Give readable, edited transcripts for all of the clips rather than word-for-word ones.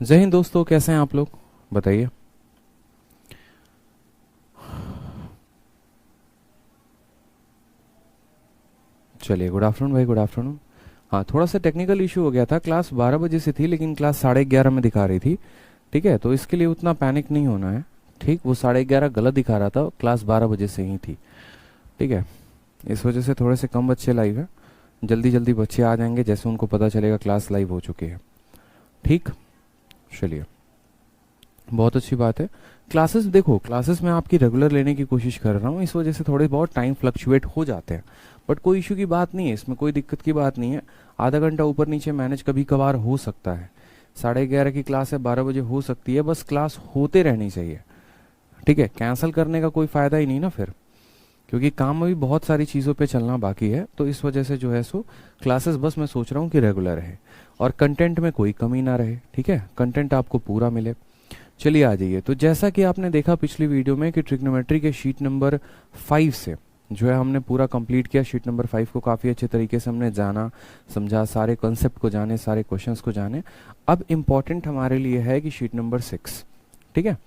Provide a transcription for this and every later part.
जय हिंद दोस्तों, कैसे हैं आप लोग बताइए। चलिए, गुड आफ्टरनून भाई, गुड आफ्टरनून। हाँ, थोड़ा सा टेक्निकल इशू हो गया था। क्लास 12 बजे से थी लेकिन क्लास 11:30 में दिखा रही थी। ठीक है, तो इसके लिए उतना पैनिक नहीं होना है। ठीक, वो 11:30 गलत दिखा रहा था, क्लास 12 बजे से ही थी। ठीक है, इस वजह से थोड़े से कम बच्चे लाइव है। जल्दी जल्दी बच्चे आ जाएंगे जैसे उनको पता चलेगा क्लास लाइव हो चुकी है। ठीक, चलिए, बहुत अच्छी बात है। क्लासेस देखो, क्लासेस मैं आपकी रेगुलर लेने की कोशिश कर रहा हूँ, इस वजह से थोड़े बहुत टाइम फ्लक्चुएट हो जाते हैं। बट कोई इशू की बात नहीं है, इसमें कोई दिक्कत की बात नहीं है। आधा घंटा ऊपर नीचे मैनेज कभी कभार हो सकता है। 11:30 की क्लास है, 12 बजे हो सकती है, बस क्लास होते रहनी चाहिए। ठीक है, कैंसिल करने का कोई फायदा ही नहीं ना फिर, क्योंकि काम में भी बहुत सारी चीज़ों पे चलना बाकी है। तो इस वजह से जो है सो क्लासेस बस मैं सोच रहा हूँ कि रेगुलर रहे और कंटेंट में कोई कमी ना रहे। ठीक है, कंटेंट आपको पूरा मिले। चलिए आ जाइए। तो जैसा कि आपने देखा पिछली वीडियो में कि ट्रिग्नोमेट्री के शीट नंबर 5 से जो है हमने पूरा कंप्लीट किया। शीट नंबर 5 को काफ़ी अच्छे तरीके से हमने जाना, समझा, सारे कॉन्सेप्ट को जाने, सारे क्वेश्चंस को जाने। अब इम्पॉर्टेंट हमारे लिए है कि शीट नंबर 6। ठीक है,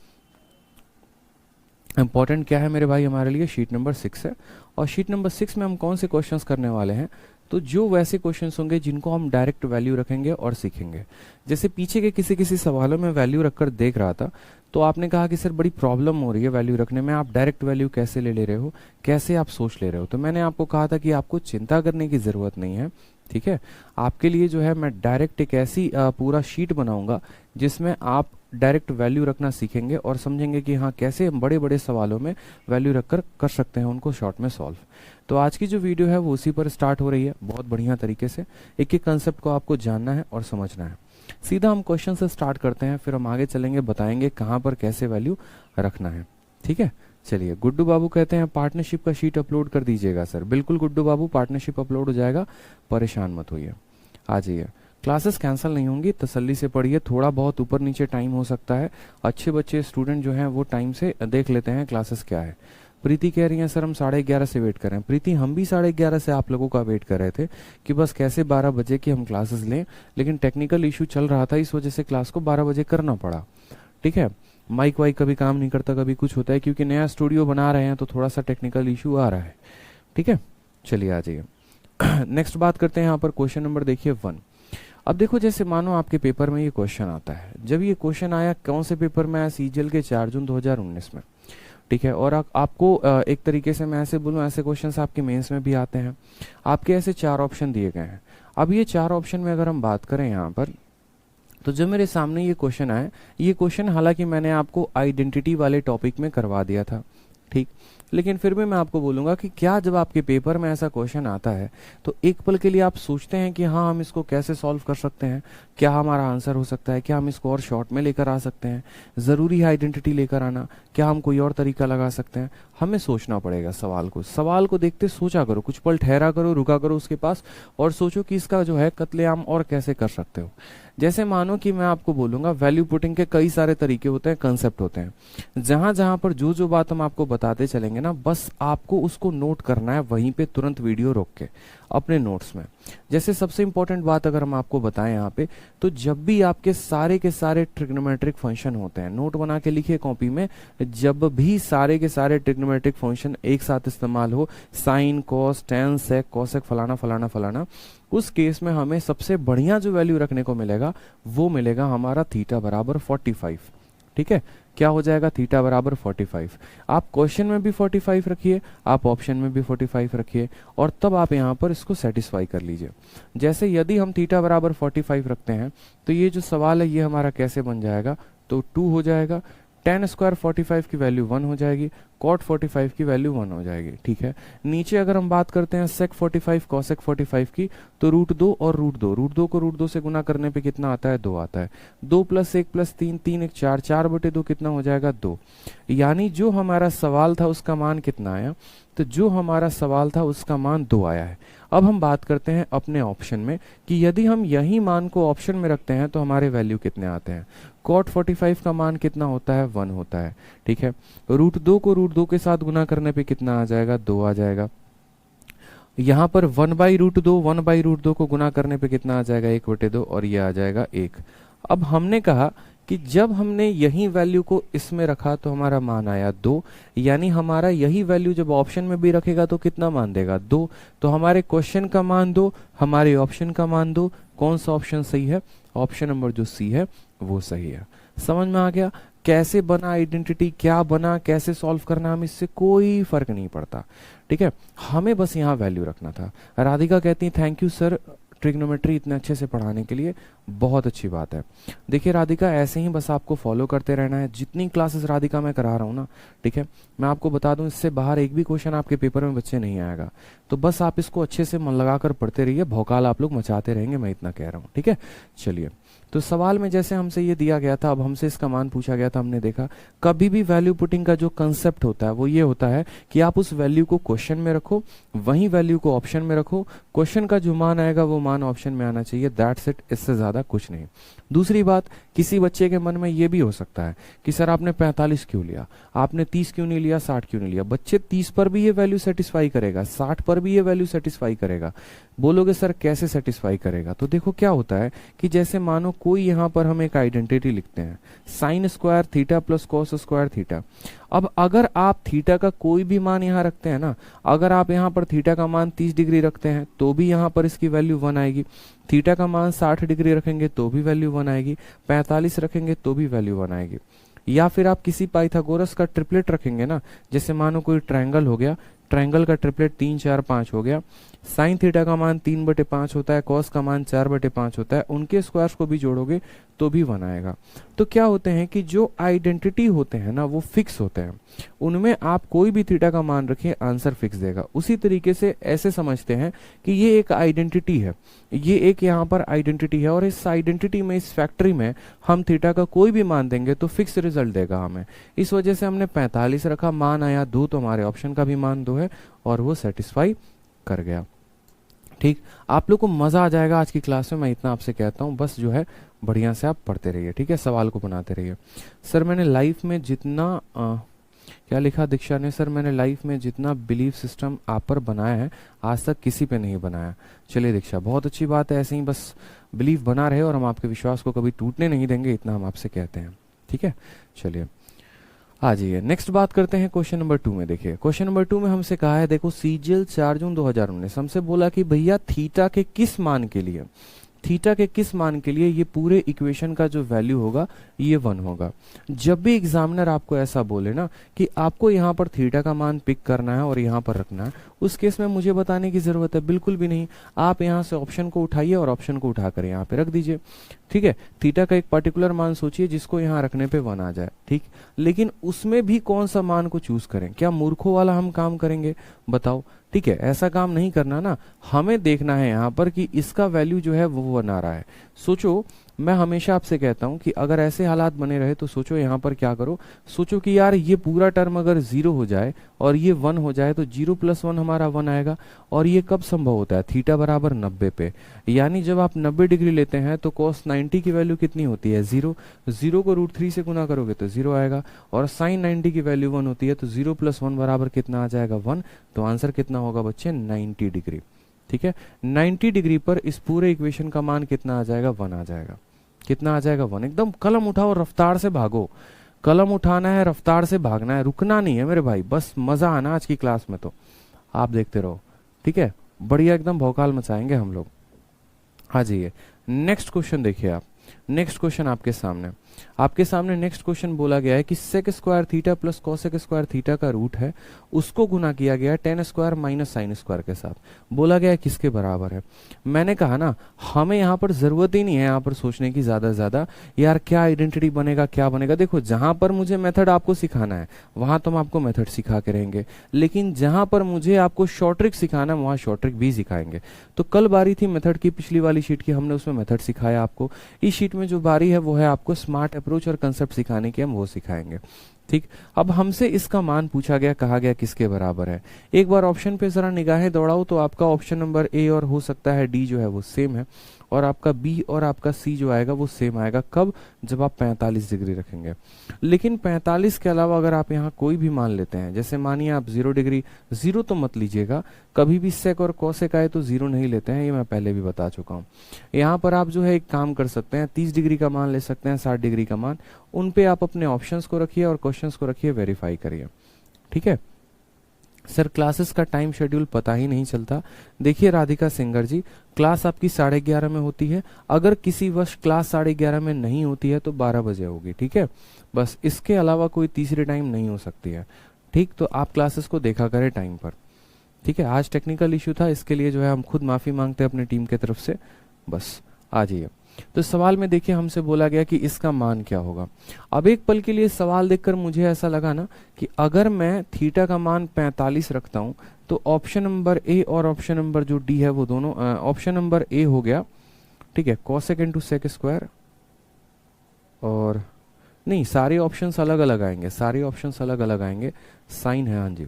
इम्पॉर्टेंट क्या है मेरे भाई हमारे लिए? शीट नंबर 6 है। और शीट नंबर 6 में हम कौन से क्वेश्चंस करने वाले हैं? तो जो वैसे क्वेश्चंस होंगे जिनको हम डायरेक्ट वैल्यू रखेंगे और सीखेंगे। जैसे पीछे के किसी किसी सवालों में वैल्यू रखकर देख रहा था, तो आपने कहा कि सर बड़ी प्रॉब्लम हो रही है वैल्यू रखने में, आप डायरेक्ट वैल्यू कैसे ले रहे हो, कैसे आप सोच ले रहे हो? तो मैंने आपको कहा था कि आपको चिंता करने की ज़रूरत नहीं है। ठीक है, आपके लिए जो है मैं डायरेक्ट एक ऐसी पूरा शीट बनाऊंगा जिसमें आप डायरेक्ट वैल्यू रखना सीखेंगे और समझेंगे कि हाँ कैसे हम बड़े बड़े सवालों में वैल्यू रखकर कर सकते हैं उनको शॉर्ट में सॉल्व। तो आज की जो वीडियो है वो उसी पर स्टार्ट हो रही है, बहुत बढ़िया तरीके से। एक एक कंसेप्ट को आपको जानना है और समझना है। सीधा हम क्वेश्चन से स्टार्ट करते हैं, फिर हम आगे चलेंगे, बताएंगे कहाँ पर कैसे वैल्यू रखना है। ठीक है, चलिए। गुड्डू बाबू कहते हैं पार्टनरशिप का शीट अपलोड कर दीजिएगा सर। बिल्कुल गुड्डू बाबू, पार्टनरशिप अपलोड हो जाएगा, परेशान मत होइए, आ जाइए। क्लासेस कैंसिल नहीं होंगी, तसल्ली से पढ़िए। थोड़ा बहुत ऊपर नीचे टाइम हो सकता है, अच्छे बच्चे स्टूडेंट जो हैं वो टाइम से देख लेते हैं क्लासेस क्या है। प्रीति कह रही है सर हम 11:30 से वेट कर रहे हैं। प्रीति, हम भी 11:30 से आप लोगों का वेट कर रहे थे कि बस कैसे 12 बजे की हम क्लासेस लें, लेकिन टेक्निकल इशू चल रहा था, इस वजह से क्लास को 12 बजे करना पड़ा। ठीक है, माइक वाइक कभी काम नहीं करता, कभी कुछ होता है, क्योंकि नया स्टूडियो बना रहे हैं तो थोड़ा सा टेक्निकल इशू आ रहा है। ठीक है, चलिए आ जाइए। नेक्स्ट बात करते हैं यहाँ पर क्वेश्चन नंबर देखिए 1। अब देखो, जैसे मानो आपके पेपर में ये क्वेश्चन आता है। जब ये क्वेश्चन आया, कौन से पेपर में आया? सीजीएल के 4 जून 2019 में। ठीक है, और आपको एक तरीके से मैं ऐसे बोलूँ, ऐसे क्वेश्चंस आपके मेंस में भी आते हैं। आपके ऐसे 4 ऑप्शन दिए गए हैं। अब ये 4 ऑप्शन में अगर हम बात करें यहाँ पर, तो जो मेरे सामने ये क्वेश्चन आए, ये क्वेश्चन हालांकि मैंने आपको आइडेंटिटी वाले टॉपिक में करवा दिया था। ठीक, लेकिन फिर भी मैं आपको बोलूंगा कि क्या जब आपके पेपर में ऐसा क्वेश्चन आता है तो एक पल के लिए आप सोचते हैं कि हाँ हम इसको कैसे सॉल्व कर सकते हैं, क्या हमारा आंसर हो सकता है, क्या हम इसको और शॉर्ट में लेकर आ सकते हैं, ज़रूरी है आइडेंटिटी लेकर आना, क्या हम कोई और तरीका लगा सकते हैं? हमें सोचना पड़ेगा सवाल को देखते सोचा करो, कुछ पल ठहरा करो, रुका करो उसके पास और सोचो कि इसका जो है कत्लेआम और कैसे कर सकते हो। जैसे मानो कि मैं आपको बोलूंगा वैल्यू पुटिंग के कई सारे तरीके होते हैं, कंसेप्ट होते हैं। जहां जहां पर जो जो बात हम आपको बताते चलेंगे ना, बस आपको उसको नोट करना है वहीं पे, तुरंत वीडियो रोक के अपने नोट्स में। जैसे सबसे इंपॉर्टेंट बात अगर हम आपको बताएं यहाँ पे, तो जब भी आपके सारे के सारे ट्रिग्नोमेट्रिक फंक्शन होते हैं, नोट बना के लिखिए कॉपी में, जब भी सारे के सारे ट्रिग्नोमेट्रिक फंक्शन एक साथ इस्तेमाल हो, साइन, कॉस, टेन, सेक, कॉसेक, फलाना फलाना फलाना, उस केस में हमें सबसे बढ़िया जो वैल्यू रखने को मिलेगा वो मिलेगा हमारा थीटा बराबर 45। ठीक है, क्या हो जाएगा? थीटा बराबर 45। आप क्वेश्चन में भी 45 रखिए, आप ऑप्शन में भी 45 रखिए, और तब आप यहाँ पर इसको सेटिस्फाई कर लीजिए। जैसे यदि हम थीटा बराबर 45 रखते हैं तो ये जो सवाल है ये हमारा कैसे बन जाएगा? तो 2 हो जाएगा, टेन स्क्वायर 45 की वैल्यू 1 हो जाएगी, कॉट 45 की वैल्यू 1 हो जाएगी। ठीक है, नीचे अगर हम बात करते हैं सेक 45 कॉसेक 45 की, तो √2 और √2 को √2 से गुना करने पे कितना आता है? 2 आता है। 2 + 1 + 3, 3 1 4, 4/2 कितना हो जाएगा? 2। यानी जो हमारा सवाल था उसका मान कितना आया? तो जो हमारा सवाल था उसका मान 2 आया है। अब हम बात करते हैं अपने ऑप्शन में कि यदि हम यही मान को ऑप्शन में रखते हैं तो हमारे वैल्यू कितने आते हैं? कॉट 45 का मान कितना होता है? 1 होता है। ठीक है, √2 को √2 के साथ गुना करने पे कितना आ जाएगा? 2 आ जाएगा। यहाँ पर 1/√2 को गुना करने पे कितना आ जाएगा? 1/2, और ये आ जाएगा 1। अब हमने कहा कि जब हमने यही वैल्यू को इसमें रखा तो हमारा मान आया 2, यानी हमारा यही वैल्यू जब ऑप्शन में भी रखेगा तो कितना मान देगा 2। तो हमारे क्वेश्चन का मान 2, हमारे ऑप्शन का मान 2। कौन सा ऑप्शन सही है? ऑप्शन नंबर जो सी है वो सही है। समझ में आ गया कैसे बना आइडेंटिटी, क्या बना, कैसे सॉल्व करना, हम इससे कोई फर्क नहीं पड़ता। ठीक है, हमें बस यहाँ वैल्यू रखना था। राधिका कहती है थैंक यू सर ट्रिग्नोमेट्री इतने अच्छे से पढ़ाने के लिए, बहुत अच्छी बात है। देखिए राधिका, ऐसे ही बस आपको फॉलो करते रहना है। जितनी क्लासेस राधिका मैं करा रहा हूँ ना, ठीक है, मैं आपको बता दूं इससे बाहर एक भी क्वेश्चन आपके पेपर में बच्चे नहीं आएगा। तो बस आप इसको अच्छे से मन लगाकर पढ़ते रहिए, भौकाल आप लोग मचाते रहेंगे, मैं इतना कह रहा हूँ। ठीक है, चलिए। तो सवाल में जैसे हमसे ये दिया गया था, अब हमसे इसका मान पूछा गया था, हमने देखा कभी भी वैल्यू पुटिंग का जो कंसेप्ट होता है वो ये होता है कि आप उस वैल्यू को क्वेश्चन में रखो, वही वैल्यू को ऑप्शन में रखो, क्वेश्चन का जो मान आएगा वो मान ऑप्शन में आना चाहिए, दैट्स इट, इससे ज्यादा कुछ नहीं। दूसरी बात, किसी बच्चे के मन में ये भी हो सकता है कि सर आपने 45 क्यों लिया, आपने 30 क्यों नहीं लिया, 60 क्यों नहीं लिया। बच्चे 30 पर भी ये वैल्यू सेटिस्फाई करेगा, 60 पर भी ये वैल्यू सेटिस्फाई करेगा। बोलोगे सर कैसे सेटिस्फाई करेगा? तो देखो क्या होता है कि जैसे मानो कोई यहाँ पर हम एक आइडेंटिटी लिखते हैं, sine square theta plus cos square theta. अब अगर आप थीटा का कोई भी मान यहाँ रखते हैं ना, अगर आप यहाँ पर थीटा का मान 30 डिग्री रखते हैं तो भी यहाँ पर इसकी वैल्यू 1 आएगी, थीटा का मान 60 डिग्री रखेंगे तो भी वैल्यू 1 आएगी, 45 रखेंगे तो भी वैल्यू 1 आएगी। या फिर आप किसी पाइथागोरस का ट्रिपलेट रखेंगे ना, जैसे मानो कोई ट्रायंगल हो गया, ट्रायंगल का ट्रिपलेट 3 4 5 हो गया, साइन थीटा का मान 3/5 होता है, कॉस का मान 4/5 होता है, उनके स्क्वायर्स को भी जोड़ोगे तो भी 1 आएगा। तो क्या होते हैं कि जो आइडेंटिटी होते हैं ना वो फिक्स होते हैं, उनमें आप कोई भी थीटा का मान रखिए आंसर फिक्स देगा। उसी तरीके से ऐसे समझते हैं कि ये एक आइडेंटिटी है, ये एक यहाँ पर आइडेंटिटी है, और इस आइडेंटिटी में, इस फैक्ट्री में हम थीटा का कोई भी मान देंगे तो फिक्स रिजल्ट देगा हमें। इस वजह से हमने 45 रखा, मान आया 2, तो हमारे ऑप्शन का भी मान 2 है और वो सेटिस्फाई कर गया। ठीक, आप लोग को मजा आ जाएगा आज की क्लास में, मैं इतना आपसे कहता हूँ। बस जो है बढ़िया से आप पढ़ते रहिए, ठीक है, सवाल को बनाते रहिए। सर मैंने लाइफ में जितना क्या लिखा दीक्षा ने, सर मैंने लाइफ में जितना बिलीफ सिस्टम आप पर बनाया है आज तक किसी पे नहीं बनाया। चलिए दीक्षा, बहुत अच्छी बात है, ऐसे ही बस बिलीफ बना रहे और हम आपके विश्वास को कभी टूटने नहीं देंगे, इतना हम आपसे कहते हैं। ठीक है, चलिए आ जाइए, नेक्स्ट बात करते हैं क्वेश्चन नंबर 2 में। देखिए क्वेश्चन नंबर 2 में हमसे कहा है, देखो सीजीएल 4 जून 2019 हमसे बोला कि भैया थीटा के किस मान के लिए, थीटा के किस मान के लिए ये पूरे इक्वेशन का जो वैल्यू होगा ये 1 होगा। जब भी एग्जामिनर आपको ऐसा बोले ना कि आपको यहाँ पर थीटा का मान पिक करना है और यहाँ पर रखना है, उस केस में मुझे बताने की जरूरत है बिल्कुल भी नहीं। आप यहाँ से ऑप्शन को उठाइए और ऑप्शन को उठाकर यहाँ पे रख दीजिए। ठीक है, थीटा का एक पर्टिकुलर मान सोचिए जिसको यहाँ रखने पे 1 आ जाए। ठीक, लेकिन उसमें भी कौन सा मान को चूज करें? क्या मूर्खों वाला हम काम करेंगे? बताओ। ठीक है, ऐसा काम नहीं करना ना, हमें देखना है यहाँ पर कि इसका वैल्यू जो है वो 1 आ रहा है। सोचो, मैं हमेशा आपसे कहता हूं कि अगर ऐसे हालात बने रहे तो सोचो यहाँ पर क्या करो, सोचो कि यार ये पूरा टर्म अगर 0 हो जाए और ये 1 हो जाए तो 0 + 1 हमारा 1 आएगा। और ये कब संभव होता है? थीटा बराबर 90 पे, यानी जब आप 90 डिग्री लेते हैं तो cos 90 की वैल्यू कितनी होती है? 0। 0 को √3 से गुना करोगे तो 0 आएगा, और sin 90 की वैल्यू 1 होती है, तो 0 + 1 बराबर कितना आ जाएगा? 1। तो आंसर कितना होगा बच्चे? 90 डिग्री। ठीक है, 90 डिग्री पर इस पूरे इक्वेशन का मान कितना आ जाएगा? 1 आ जाएगा। कितना आ जाएगा? 1। एकदम कलम उठाओ, रफ्तार से भागो, कलम उठाना है, रफ्तार से भागना है, रुकना नहीं है मेरे भाई, बस मजा आना आज की क्लास में। तो आप देखते रहो, ठीक है, बढ़िया एकदम भौकाल मचाएंगे हम लोग। आ जाइए, नेक्स्ट क्वेश्चन देखिए आप। नेक्स्ट क्वेश्चन आपके सामने नेक्स्ट क्वेश्चन बोला गया है कि sec square theta plus cosec square theta का रूट है, उसको गुना किया गया है tan square minus sine square के साथ। बोला गया है किसके बराबर है? मैंने कहा ना, हमें यहाँ पर जरूरत ही नहीं है यहाँ पर सोचने की ज्यादा से ज्यादा, यार क्या आइडेंटिटी बनेगा, क्या बनेगा। देखो, जहां पर मुझे मेथड आपको सिखाना है वहां तो हम आपको मेथड सिखा के रहेंगे, लेकिन जहां पर मुझे आपको शॉर्ट ट्रिक सिखाना है वहां शॉर्ट ट्रिक भी सिखाएंगे। तो कल बारी थी मेथड की, पिछली वाली शीट की, हमने उसमें मेथड सिखाया आपको। इस शीट में जो बारी है वो है आपको स्मार्ट अप्रोच और कंसेप्ट सिखाने की, हम वो सिखाएंगे। ठीक। अब हमसे इसका मान पूछा गया, कहा गया किसके बराबर है। एक बार ऑप्शन पे जरा निगाहें दौड़ाओ तो आपका ऑप्शन नंबर ए और हो सकता है डी जो है वो सेम है, और आपका बी और आपका सी जो आएगा वो सेम आएगा। कब? जब आप 45 डिग्री रखेंगे। लेकिन 45 के अलावा अगर आप यहाँ कोई भी मान लेते हैं, जैसे मानिए आप 0 डिग्री, 0 तो मत लीजिएगा, कभी भी सेक और कोसेक आए तो 0 नहीं लेते हैं, ये मैं पहले भी बता चुका हूँ। यहाँ पर आप जो है एक काम कर सकते हैं, 30 डिग्री का मान ले सकते हैं, 60 डिग्री का मान, उन पे आप अपने ऑप्शंस को रखिए और क्वेश्चंस को रखिए, वेरीफाई करिए। ठीक है सर, क्लासेस का टाइम शेड्यूल पता ही नहीं चलता। देखिए राधिका सिंगर जी, क्लास आपकी 11:30 में होती है, अगर किसी वर्ष क्लास 11:30 में नहीं होती है तो 12 बजे होगी। ठीक है, बस इसके अलावा कोई तीसरी टाइम नहीं हो सकती है। ठीक, तो आप क्लासेस को देखा करें टाइम पर। ठीक है, आज टेक्निकल इशू था, इसके लिए जो है हम खुद माफी मांगते हैं अपनी टीम की तरफ से। बस आ जाइए। तो सवाल में देखिए हमसे बोला गया कि इसका मान क्या होगा। अब एक पल के लिए सवाल देखकर मुझे ऐसा लगा ना कि अगर मैं थीटा का मान 45 रखता हूं तो ऑप्शन नंबर ए और ऑप्शन नंबर जो डी है वो दोनों, ऑप्शन नंबर ए हो गया, ठीक है, कोसेक इंटू सेक स्क्वायर, और नहीं, सारे ऑप्शंस अलग अलग आएंगे, सारे ऑप्शंस अलग अलग आएंगे, साइन है, हाँ जी।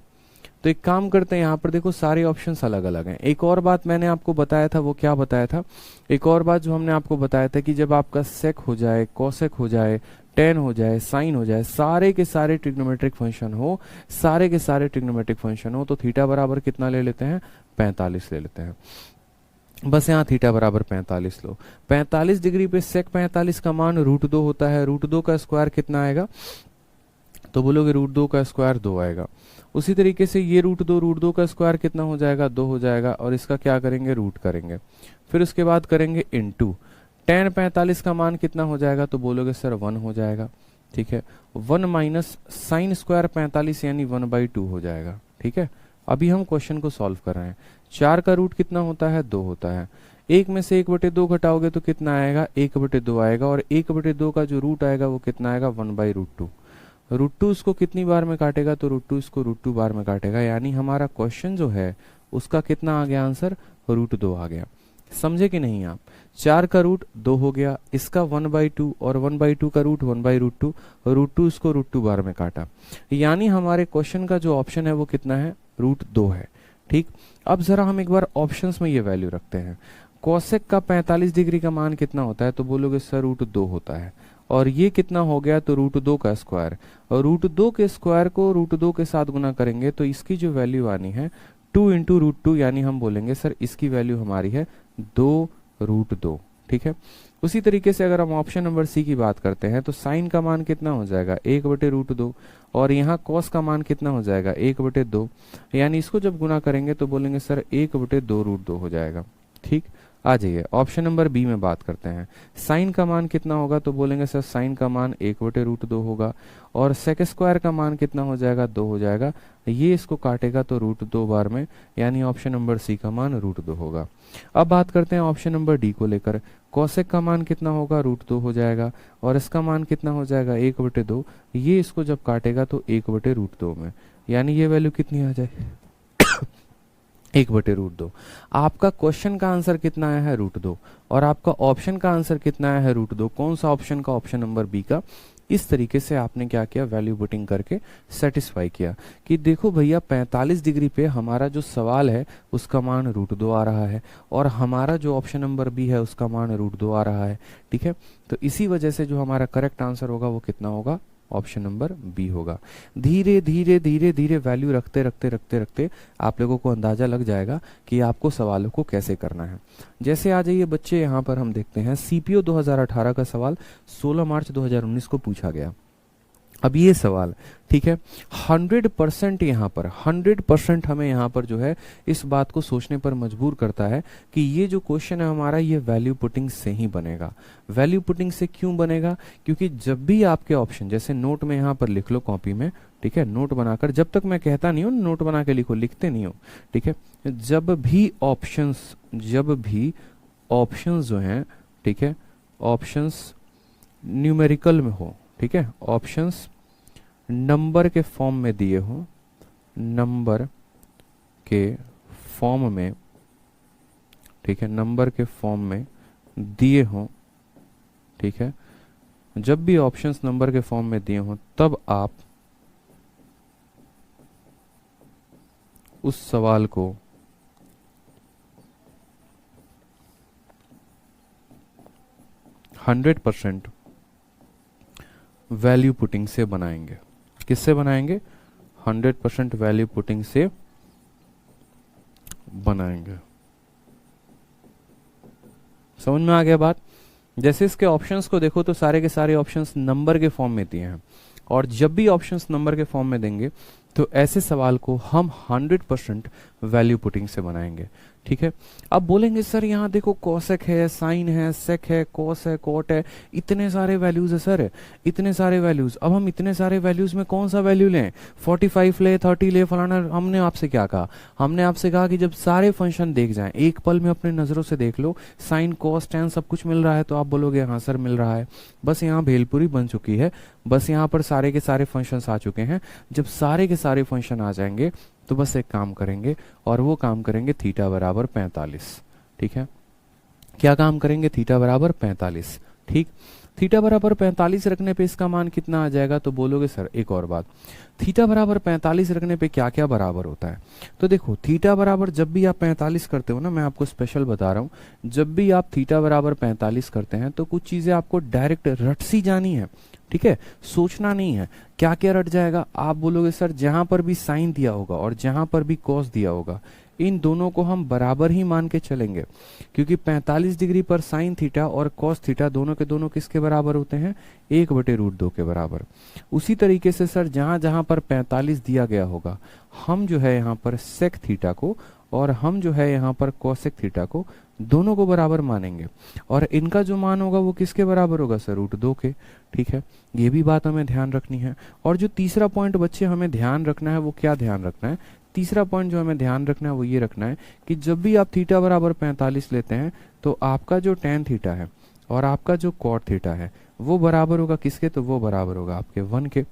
तो एक काम करते हैं, यहाँ पर देखो सारे ऑप्शंस अलग अलग हैं। एक और बात मैंने आपको बताया था, वो क्या बताया था, एक और बात जो हमने आपको बताया था कि जब आपका सेक हो जाए, कोसेक हो जाए, टेन हो जाए, साइन हो जाए, सारे के सारे ट्रिग्नोमेट्रिक फंक्शन हो, सारे के सारे ट्रिग्नोमेट्रिक फंक्शन हो, तो थीटा बराबर कितना ले लेते हैं? 45 ले लेते हैं। बस यहाँ थीटा बराबर 45 लो। 45 डिग्री पे सेक 45 का मान √2 होता है। √2 का स्क्वायर कितना आएगा? तो बोलोगे √2 का स्क्वायर 2 आएगा। उसी तरीके से ये √2 का स्क्वायर कितना हो जाएगा? 2 हो जाएगा, और इसका क्या करेंगे? रूट करेंगे। फिर उसके बाद करेंगे इनटू tan 45 का मान कितना हो जाएगा? तो बोलोगे सर 1 हो जाएगा। ठीक है, 1 माइनस साइन स्क्वायर 45 यानी 1/2 हो जाएगा। ठीक है, अभी हम क्वेश्चन को सॉल्व कर रहे हैं। 4 का रूट कितना होता है? 2 होता है। 1 में से 1/2 घटाओगे तो कितना आएगा? 1/2 आएगा, और 1/2 का जो रूट आएगा वो कितना आएगा? 1/√2। √2 इसको कितनी बार में काटेगा? तो √2 इसको √2 बार में काटेगा, यानी हमारा क्वेश्चन जो है उसका कितना आ गया आंसर? √2 आ गया। समझे कि नहीं आप? 4 का रूट 2 हो गया, इसका 1/2, और 1/2 का रूट 1/√2, √2 इसको √2 बार में काटा, यानी हमारे क्वेश्चन का जो ऑप्शन है वो कितना है? √2 है। ठीक, अब जरा हम एक बार ऑप्शंस में ये वैल्यू रखते हैं। कोसेक का 45 डिग्री का मान कितना होता है? तो बोलोगे सर √2 होता है, और ये कितना हो गया? तो √2 का स्क्वायर, और √2 के स्क्वायर को √2 के साथ गुना करेंगे तो इसकी जो वैल्यू आनी है 2 इंटू √2, यानी हम बोलेंगे सर इसकी वैल्यू हमारी है 2√2। ठीक है, उसी तरीके से अगर हम ऑप्शन नंबर सी की बात करते हैं तो साइन का मान कितना हो जाएगा? 1/√2, और यहाँ कॉस का मान कितना हो जाएगा? 1/2, यानी इसको जब गुना करेंगे तो बोलेंगे सर 1/2√2 हो जाएगा। ठीक, आ जाइए ऑप्शन नंबर बी में बात करते हैं। साइन का मान कितना होगा? तो बोलेंगे सर साइन का मान 1/√2 होगा, और सेक स्क्वायर का मान कितना हो जाएगा? 2 हो जाएगा। ये इसको काटेगा तो √2 बार में, यानी ऑप्शन नंबर सी का मान √2 होगा। अब बात करते हैं ऑप्शन नंबर डी को लेकर। कोसेक का मान कितना होगा? √2 हो जाएगा, और इसका मान कितना हो जाएगा? 1/2। ये इसको जब काटेगा तो 1/√2 में, यानी ये वैल्यू कितनी आ जाए? 1/√2। आपका क्वेश्चन का आंसर कितना आया है? √2, और आपका ऑप्शन का आंसर कितना आया है? √2। कौन सा ऑप्शन का? ऑप्शन नंबर बी का। इस तरीके से आपने क्या किया? वैल्यू पुटिंग करके सेटिस्फाई किया कि देखो भैया 45 डिग्री पे हमारा जो सवाल है उसका मान √2 आ रहा है, और हमारा जो ऑप्शन नंबर बी है उसका मान √2 आ रहा है। ठीक है, तो इसी वजह से जो हमारा करेक्ट आंसर होगा वो कितना होगा? ऑप्शन नंबर बी होगा। धीरे धीरे धीरे धीरे वैल्यू रखते रखते रखते रखते आप लोगों को अंदाजा लग जाएगा कि आपको सवालों को कैसे करना है। जैसे आ जाइए बच्चे, यहाँ पर हम देखते हैं सीपीओ 2018 का सवाल 16 मार्च 2019 को पूछा गया। अब ये सवाल, ठीक है, 100% यहाँ पर 100% हमें यहाँ पर जो है इस बात को सोचने पर मजबूर करता है कि ये जो क्वेश्चन है हमारा ये वैल्यू पुटिंग से ही बनेगा। वैल्यू पुटिंग से क्यों बनेगा? क्योंकि जब भी आपके ऑप्शन, जैसे नोट में यहाँ पर लिख लो कॉपी में, ठीक है, नोट बनाकर, जब तक मैं कहता नहीं हूँ नोट बना के लिखो, लिखते नहीं हो, ठीक है, जब भी ऑप्शंस जो हैं, ठीक है, ऑप्शंस न्यूमेरिकल में हो, ठीक है, ऑप्शंस नंबर के फॉर्म में दिए हो, नंबर के फॉर्म में, ठीक है, नंबर के फॉर्म में दिए हो, ठीक है, जब भी ऑप्शंस नंबर के फॉर्म में दिए हो तब आप उस सवाल को हंड्रेड परसेंट वैल्यू पुटिंग से बनाएंगे। किससे बनाएंगे? 100% वैल्यू पुटिंग से बनाएंगे। समझ में आ गया बात? जैसे इसके ऑप्शंस को देखो तो सारे के सारे ऑप्शंस नंबर के फॉर्म में दिए हैं, और जब भी ऑप्शंस नंबर के फॉर्म में देंगे तो ऐसे सवाल को हम 100% वैल्यू पुटिंग से बनाएंगे। ठीक है। अब बोलेंगे सर यहाँ देखो कोसेक है, साइन है, सेक है, कॉस है, कॉट है, इतने सारे वैल्यूज है सर, इतने सारे वैल्यूज। अब हम इतने सारे वैल्यूज में कौन सा वैल्यू लें? 45 ले, 30 ले, फलाना। हमने आपसे क्या कहा? हमने आपसे कहा कि जब सारे फंक्शन देख जाएं, एक पल में अपने नजरों से देख लो, साइन कॉस टैन सब कुछ मिल रहा है, तो आप बोलोगे हाँ सर मिल रहा है। बस यहाँ भेलपुरी बन चुकी है, बस यहाँ पर सारे के सारे फंक्शन आ चुके हैं। जब सारे के सारे फंक्शन आ जाएंगे तो बस एक काम करेंगे, और वो काम करेंगे थीटा बराबर 45। ठीक है। क्या काम करेंगे? थीटा बराबर 45। ठीक। थीटा बराबर 45 रखने पे इसका मान कितना आ जाएगा? तो बोलोगे सर एक और बात, थीटा बराबर 45 रखने पे क्या क्या बराबर होता है? तो देखो थीटा बराबर जब भी आप 45 करते हो ना, मैं आपको स्पेशल बता रहा हूं, जब भी आप थीटा बराबर 45 करते हैं तो कुछ चीजें आपको डायरेक्ट रट सी जानी है। ठीक है, सोचना नहीं है। क्या क्या रट जाएगा? आप बोलोगे सर जहां पर भी साइन दिया होगा और जहां पर भी कॉस दिया होगा, इन दोनों को हम बराबर ही मान के चलेंगे, क्योंकि 45 डिग्री पर साइन थीटा और कॉस थीटा दोनों के दोनों किसके बराबर होते हैं? 1/√2 के बराबर। उसी तरीके से सर जहां जहां पर 45 दिया गया होगा, हम जो है यहाँ पर सेक थीटा को और हम जो है यहाँ पर कॉसेक थीटा को दोनों को बराबर मानेंगे, और इनका जो मान होगा वो किसके बराबर होगा सर? √2 के। ठीक है, ये भी बात हमें ध्यान रखनी है। और जो तीसरा पॉइंट बच्चे हमें ध्यान रखना है, वो क्या ध्यान रखना है? तीसरा पॉइंट जो हमें ध्यान रखना है वो ये रखना है कि जब भी आप थीटा बराबर 45 लेते हैं तो आपका जो टैन थीटा है और आपका जो कॉट थीटा है वो बराबर होगा किसके? तो वो बराबर होगा आपके 1 के।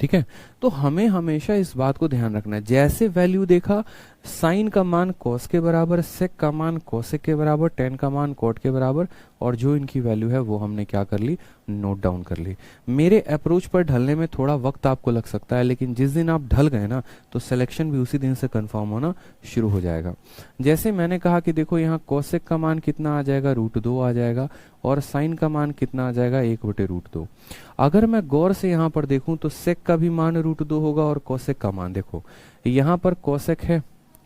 ठीक है, तो हमें हमेशा इस बात को ध्यान रखना है, जैसे वैल्यू देखा साइन का मान कॉस के बराबर, सेक का मान कोसेक के बराबर, टेन का मान कॉट के बराबर, और जो इनकी वैल्यू है वो हमने क्या कर ली? नोट डाउन कर ली। मेरे अप्रोच पर ढलने में थोड़ा वक्त आपको लग सकता है, लेकिन जिस दिन आप ढल गए ना तो सिलेक्शन भी उसी दिन से कंफर्म होना शुरू हो जाएगा। जैसे मैंने कहा कि देखो यहाँ कोसेक का मान कितना आ जाएगा? √2 आ जाएगा, और साइन का मान कितना आ जाएगा? 1/√2। अगर मैं गौर से यहाँ पर देखूं तो सेक का भी मान √2 होगा, और कोसेक का मान देखो यहाँ पर कोसेक है,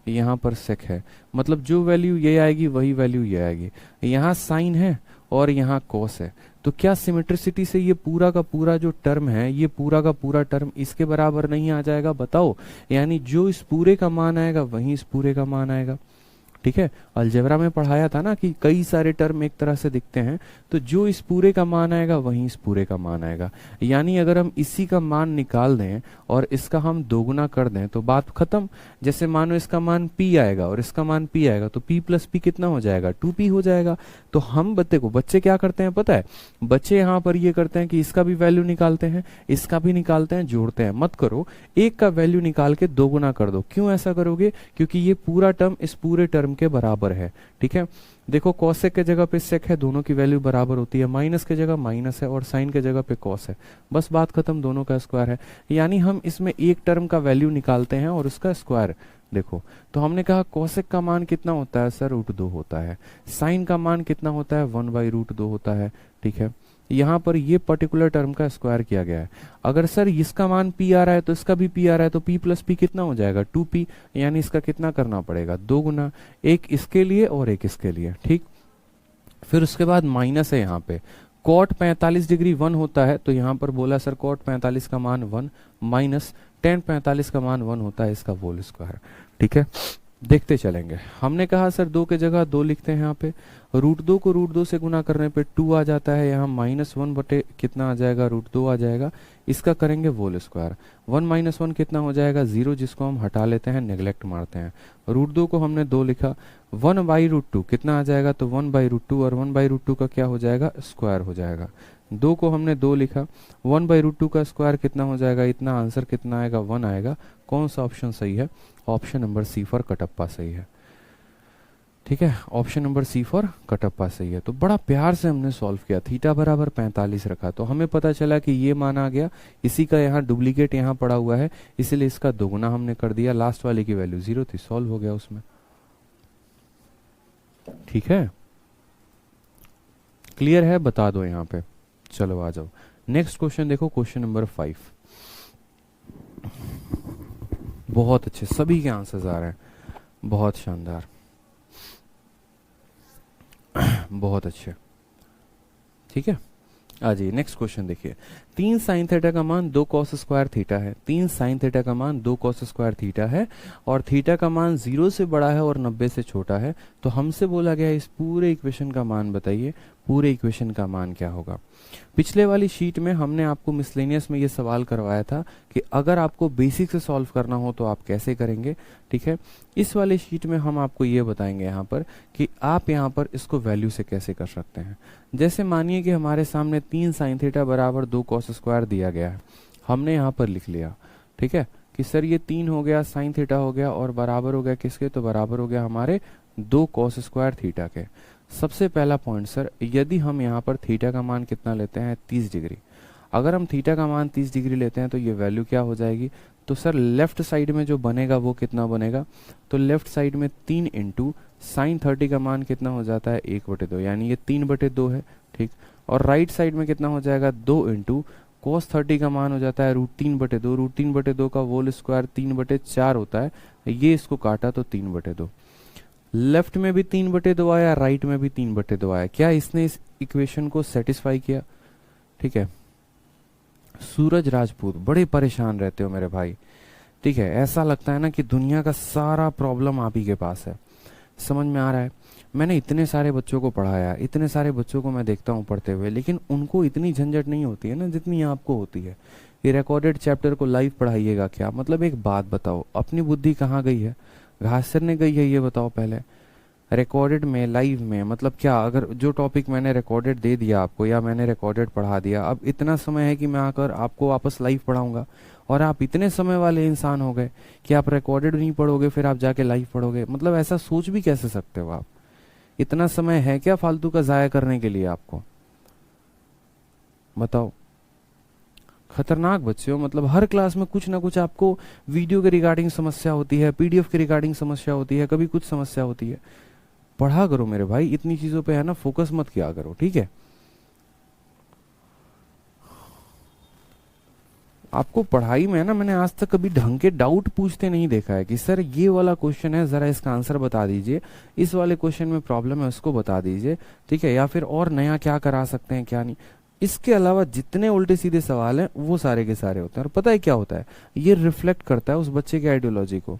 यहाँ पर सेक है, मतलब जो वैल्यू ये आएगी वही वैल्यू ये आएगी। यहाँ साइन है और यहाँ कॉस है, तो क्या सिमेट्रिसिटी से ये पूरा का पूरा जो टर्म है, ये पूरा का पूरा टर्म इसके बराबर नहीं आ जाएगा? बताओ, यानी जो इस पूरे का मान आएगा वही इस पूरे का मान आएगा। ठीक है, अलजेब्रा में पढ़ाया था ना कि कई सारे टर्म एक तरह से दिखते हैं, तो जो इस पूरे का मान आएगा वहीं इस पूरे का मान आएगा। यानी अगर हम इसी का मान निकाल दें और इसका हम दोगुना कर दें तो बात खत्म। जैसे मानो इसका मान p आएगा और इसका मान p आएगा, तो p + p कितना हो जाएगा? 2p हो जाएगा। तो हम बच्चे क्या करते हैं पता है? बच्चे यहाँ पर ये करते हैं कि इसका भी वैल्यू निकालते हैं, इसका भी निकालते हैं, जोड़ते हैं। मत करो, एक का वैल्यू निकाल के दोगुना कर दो। क्यों ऐसा करोगे? क्योंकि ये पूरा टर्म इस पूरे टर्म के बराबर है। ठीक है, देखो कोसेक के जगह पे सेक है, दोनों की वैल्यू बराबर होती है, माइनस के जगह माइनस है और साइन के जगह पे कॉस है, बस बात खत्म, दोनों का स्क्वायर है। यानी हम इसमें एक टर्म का वैल्यू निकालते हैं और उसका स्क्वायर देखो। तो हमने कहा कोसेक का मान कितना होता है सर? √2 होता है। साइन का मान कितना होता है? 1/√2 होता है। ठीक है, यहाँ पर ये पर्टिकुलर टर्म का स्क्वायर किया गया है। अगर सर इसका मान p आ रहा है तो इसका भी p आ रहा है, तो p + p कितना हो जाएगा? 2p। यानी इसका कितना करना पड़ेगा? 2 गुना, एक इसके लिए और एक इसके लिए। ठीक, फिर उसके बाद माइनस है यहाँ पे। कॉट 45 डिग्री 1 होता है, तो यहाँ पर बोला सर कॉट 45 का मान 1 माइनस टेन 45 का मान 1 होता है, इसका होल स्क्वायर। ठीक है, देखते चलेंगे। हमने कहा सर 2 के जगह 2 लिखते हैं यहाँ पे, √2 को √2 से गुना करने पे 2 आ जाता है, यहाँ -1 बटे कितना आ जाएगा? √2 आ जाएगा। इसका करेंगे होल स्क्वायर। 1 - 1 कितना हो जाएगा? 0, जिसको हम हटा लेते हैं, नेग्लेक्ट मारते हैं। √2 को हमने 2 लिखा, 1/√2 कितना आ जाएगा? तो 1/√2, और 1/√2 का क्या हो जाएगा? स्क्वायर हो जाएगा। 2 को हमने 2 लिखा, 1/√2 का स्क्वायर कितना हो जाएगा? इतना। आंसर कितना आएगा? 1 आएगा। कौन सा ऑप्शन सही है? Option number C for Kattappa सही है। ठीक है, option number C for Kattappa सही है। तो बड़ा प्यार से हमने सॉल्व किया, थीटा बराबर 45 रखा, तो हमें पता चला कि ये मान आ गया, इसी का यहाँ डुप्लीकेट यहाँ पड़ा हुआ है, इसलिए इसका दोगुना हमने कर दिया, लास्ट वाले की वैल्यू 0 थी, सॉल्व हो गया उसमें। ठीक है, क्लियर है, बता दो यहाँ पे। चलो आ जाओ, नेक्स्ट क्वेश्चन देखो, क्वेश्चन नंबर 5। बहुत अच्छे, सभी के आंसर्स आ रहे हैं, बहुत शानदार, बहुत अच्छे। ठीक है, आ जाइए नेक्स्ट क्वेश्चन देखिए। 3 साइन थीटा का मान 2 कॉस स्क्वायर थीटा है। 3 साइन थीटा का मान 2 कॉस स्क्वायर थीटा है और थीटा का मान 0 से बड़ा है और 90 से छोटा है। तो हमसे बोला गया इस पूरे इक्वेशन का मान बताइए, पूरे इक्वेशन का मान क्या होगा। पिछले वाली शीट में हमने आपको मिसलेनियस में ये सवाल करवाया था कि अगर आपको बेसिक से सॉल्व करना हो तो आप कैसे करेंगे। ठीक है, इस वाली शीट में हम आपको ये बताएंगे यहाँ पर कि आप यहाँ पर इसको वैल्यू से कैसे कर सकते हैं। जैसे मानिए कि हमारे सामने 3 साइन थीटा बराबर 2 कॉस स्क्वायर दिया गया है, हमने यहाँ पर लिख लिया। ठीक है, कि सर ये 3 हो गया, साइन थीटा हो गया और बराबर हो गया किसके, तो बराबर हो गया हमारे 2 कॉस स्क्वायर थीटा के। सबसे पहला पॉइंट सर, यदि हम यहाँ पर थीटा का मान कितना लेते हैं 30 डिग्री, अगर हम थीटा का मान 30 डिग्री लेते हैं तो ये वैल्यू क्या हो जाएगी। तो सर लेफ्ट साइड में जो बनेगा वो कितना बनेगा, तो लेफ्ट साइड में 3 इंटू साइन 30 का मान कितना हो जाता है 1/2, यानी ये 3/2 है। ठीक, और राइट साइड में कितना हो जाएगा 2 इंटू cos 30 का मान हो जाता है √3/2, √3/2 का होल स्क्वायर 3/4 होता है, ये इसको काटा तो 3/2। लेफ्ट में भी 3/2 आया, राइट में भी 3/2 आया। क्या इसने इस इक्वेशन को सेटिस्फाई किया। ठीक है, सूरज राजपूत बड़े परेशान रहते हो मेरे भाई। ठीक है, ऐसा लगता है ना कि दुनिया का सारा प्रॉब्लम आप ही के पास है, समझ में आ रहा है। मैंने इतने सारे बच्चों को पढ़ाया, इतने सारे बच्चों को मैं देखता हूँ पढ़ते हुए, लेकिन उनको इतनी झंझट नहीं होती है ना जितनी आपको होती है। ये रिकॉर्डेड चैप्टर को लाइव पढ़ाइएगा क्या, मतलब एक बात बताओ, अपनी बुद्धि कहाँ गई है, घास चरने गई है, ये बताओ पहले। रिकॉर्डेड में, लाइव में, मतलब क्या, अगर जो टॉपिक मैंने रिकॉर्डेड दे दिया आपको या मैंने रिकॉर्डेड पढ़ा दिया, अब इतना समय है कि मैं आकर आपको वापस लाइव पढ़ाऊंगा, और आप इतने समय वाले इंसान हो गए कि आप रिकॉर्डेड नहीं पढ़ोगे फिर आप जाके लाइव पढ़ोगे, मतलब ऐसा सोच भी कैसे सकते हो आप। इतना समय है क्या फालतू का जाया करने के लिए आपको, बताओ। खतरनाक बच्चे हो, मतलब हर क्लास में कुछ ना कुछ आपको वीडियो के रिगार्डिंग समस्या होती है, पीडीएफ के रिगार्डिंग समस्या होती है, कभी कुछ समस्या होती है। पढ़ा करो मेरे भाई, इतनी चीजों पे है ना फोकस मत किया करो। ठीक है, आपको पढ़ाई में है ना, मैंने आज तक कभी ढंग के डाउट पूछते नहीं देखा है कि सर ये वाला क्वेश्चन है, जरा इसका आंसर बता दीजिए, इस वाले क्वेश्चन में प्रॉब्लम है उसको बता दीजिए। ठीक है, या फिर और नया क्या करा सकते हैं क्या नहीं। इसके अलावा जितने उल्टे सीधे सवाल हैं वो सारे के सारे होते हैं। और पता है क्या होता है, ये रिफ्लेक्ट करता है उस बच्चे की आइडियोलॉजी को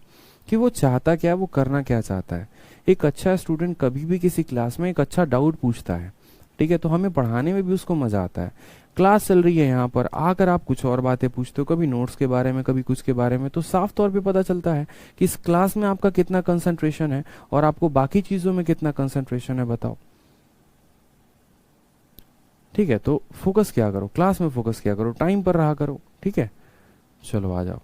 कि वो चाहता क्या है, वो करना क्या चाहता है। एक अच्छा स्टूडेंट कभी भी किसी क्लास में एक अच्छा डाउट पूछता है, ठीक है, तो हमें पढ़ाने में भी उसको मजा आता है। क्लास चल रही है यहाँ पर आकर आप कुछ और बातें पूछते हो, कभी नोट्स के बारे में, कभी कुछ के बारे में, तो साफ तौर पे पता चलता है कि इस क्लास में आपका कितना कंसंट्रेशन है और आपको बाकी चीजों में कितना कंसंट्रेशन है, बताओ। ठीक है, तो फोकस किया करो, क्लास में फोकस किया करो, टाइम पर रहा करो। ठीक है, चलो आ जाओ।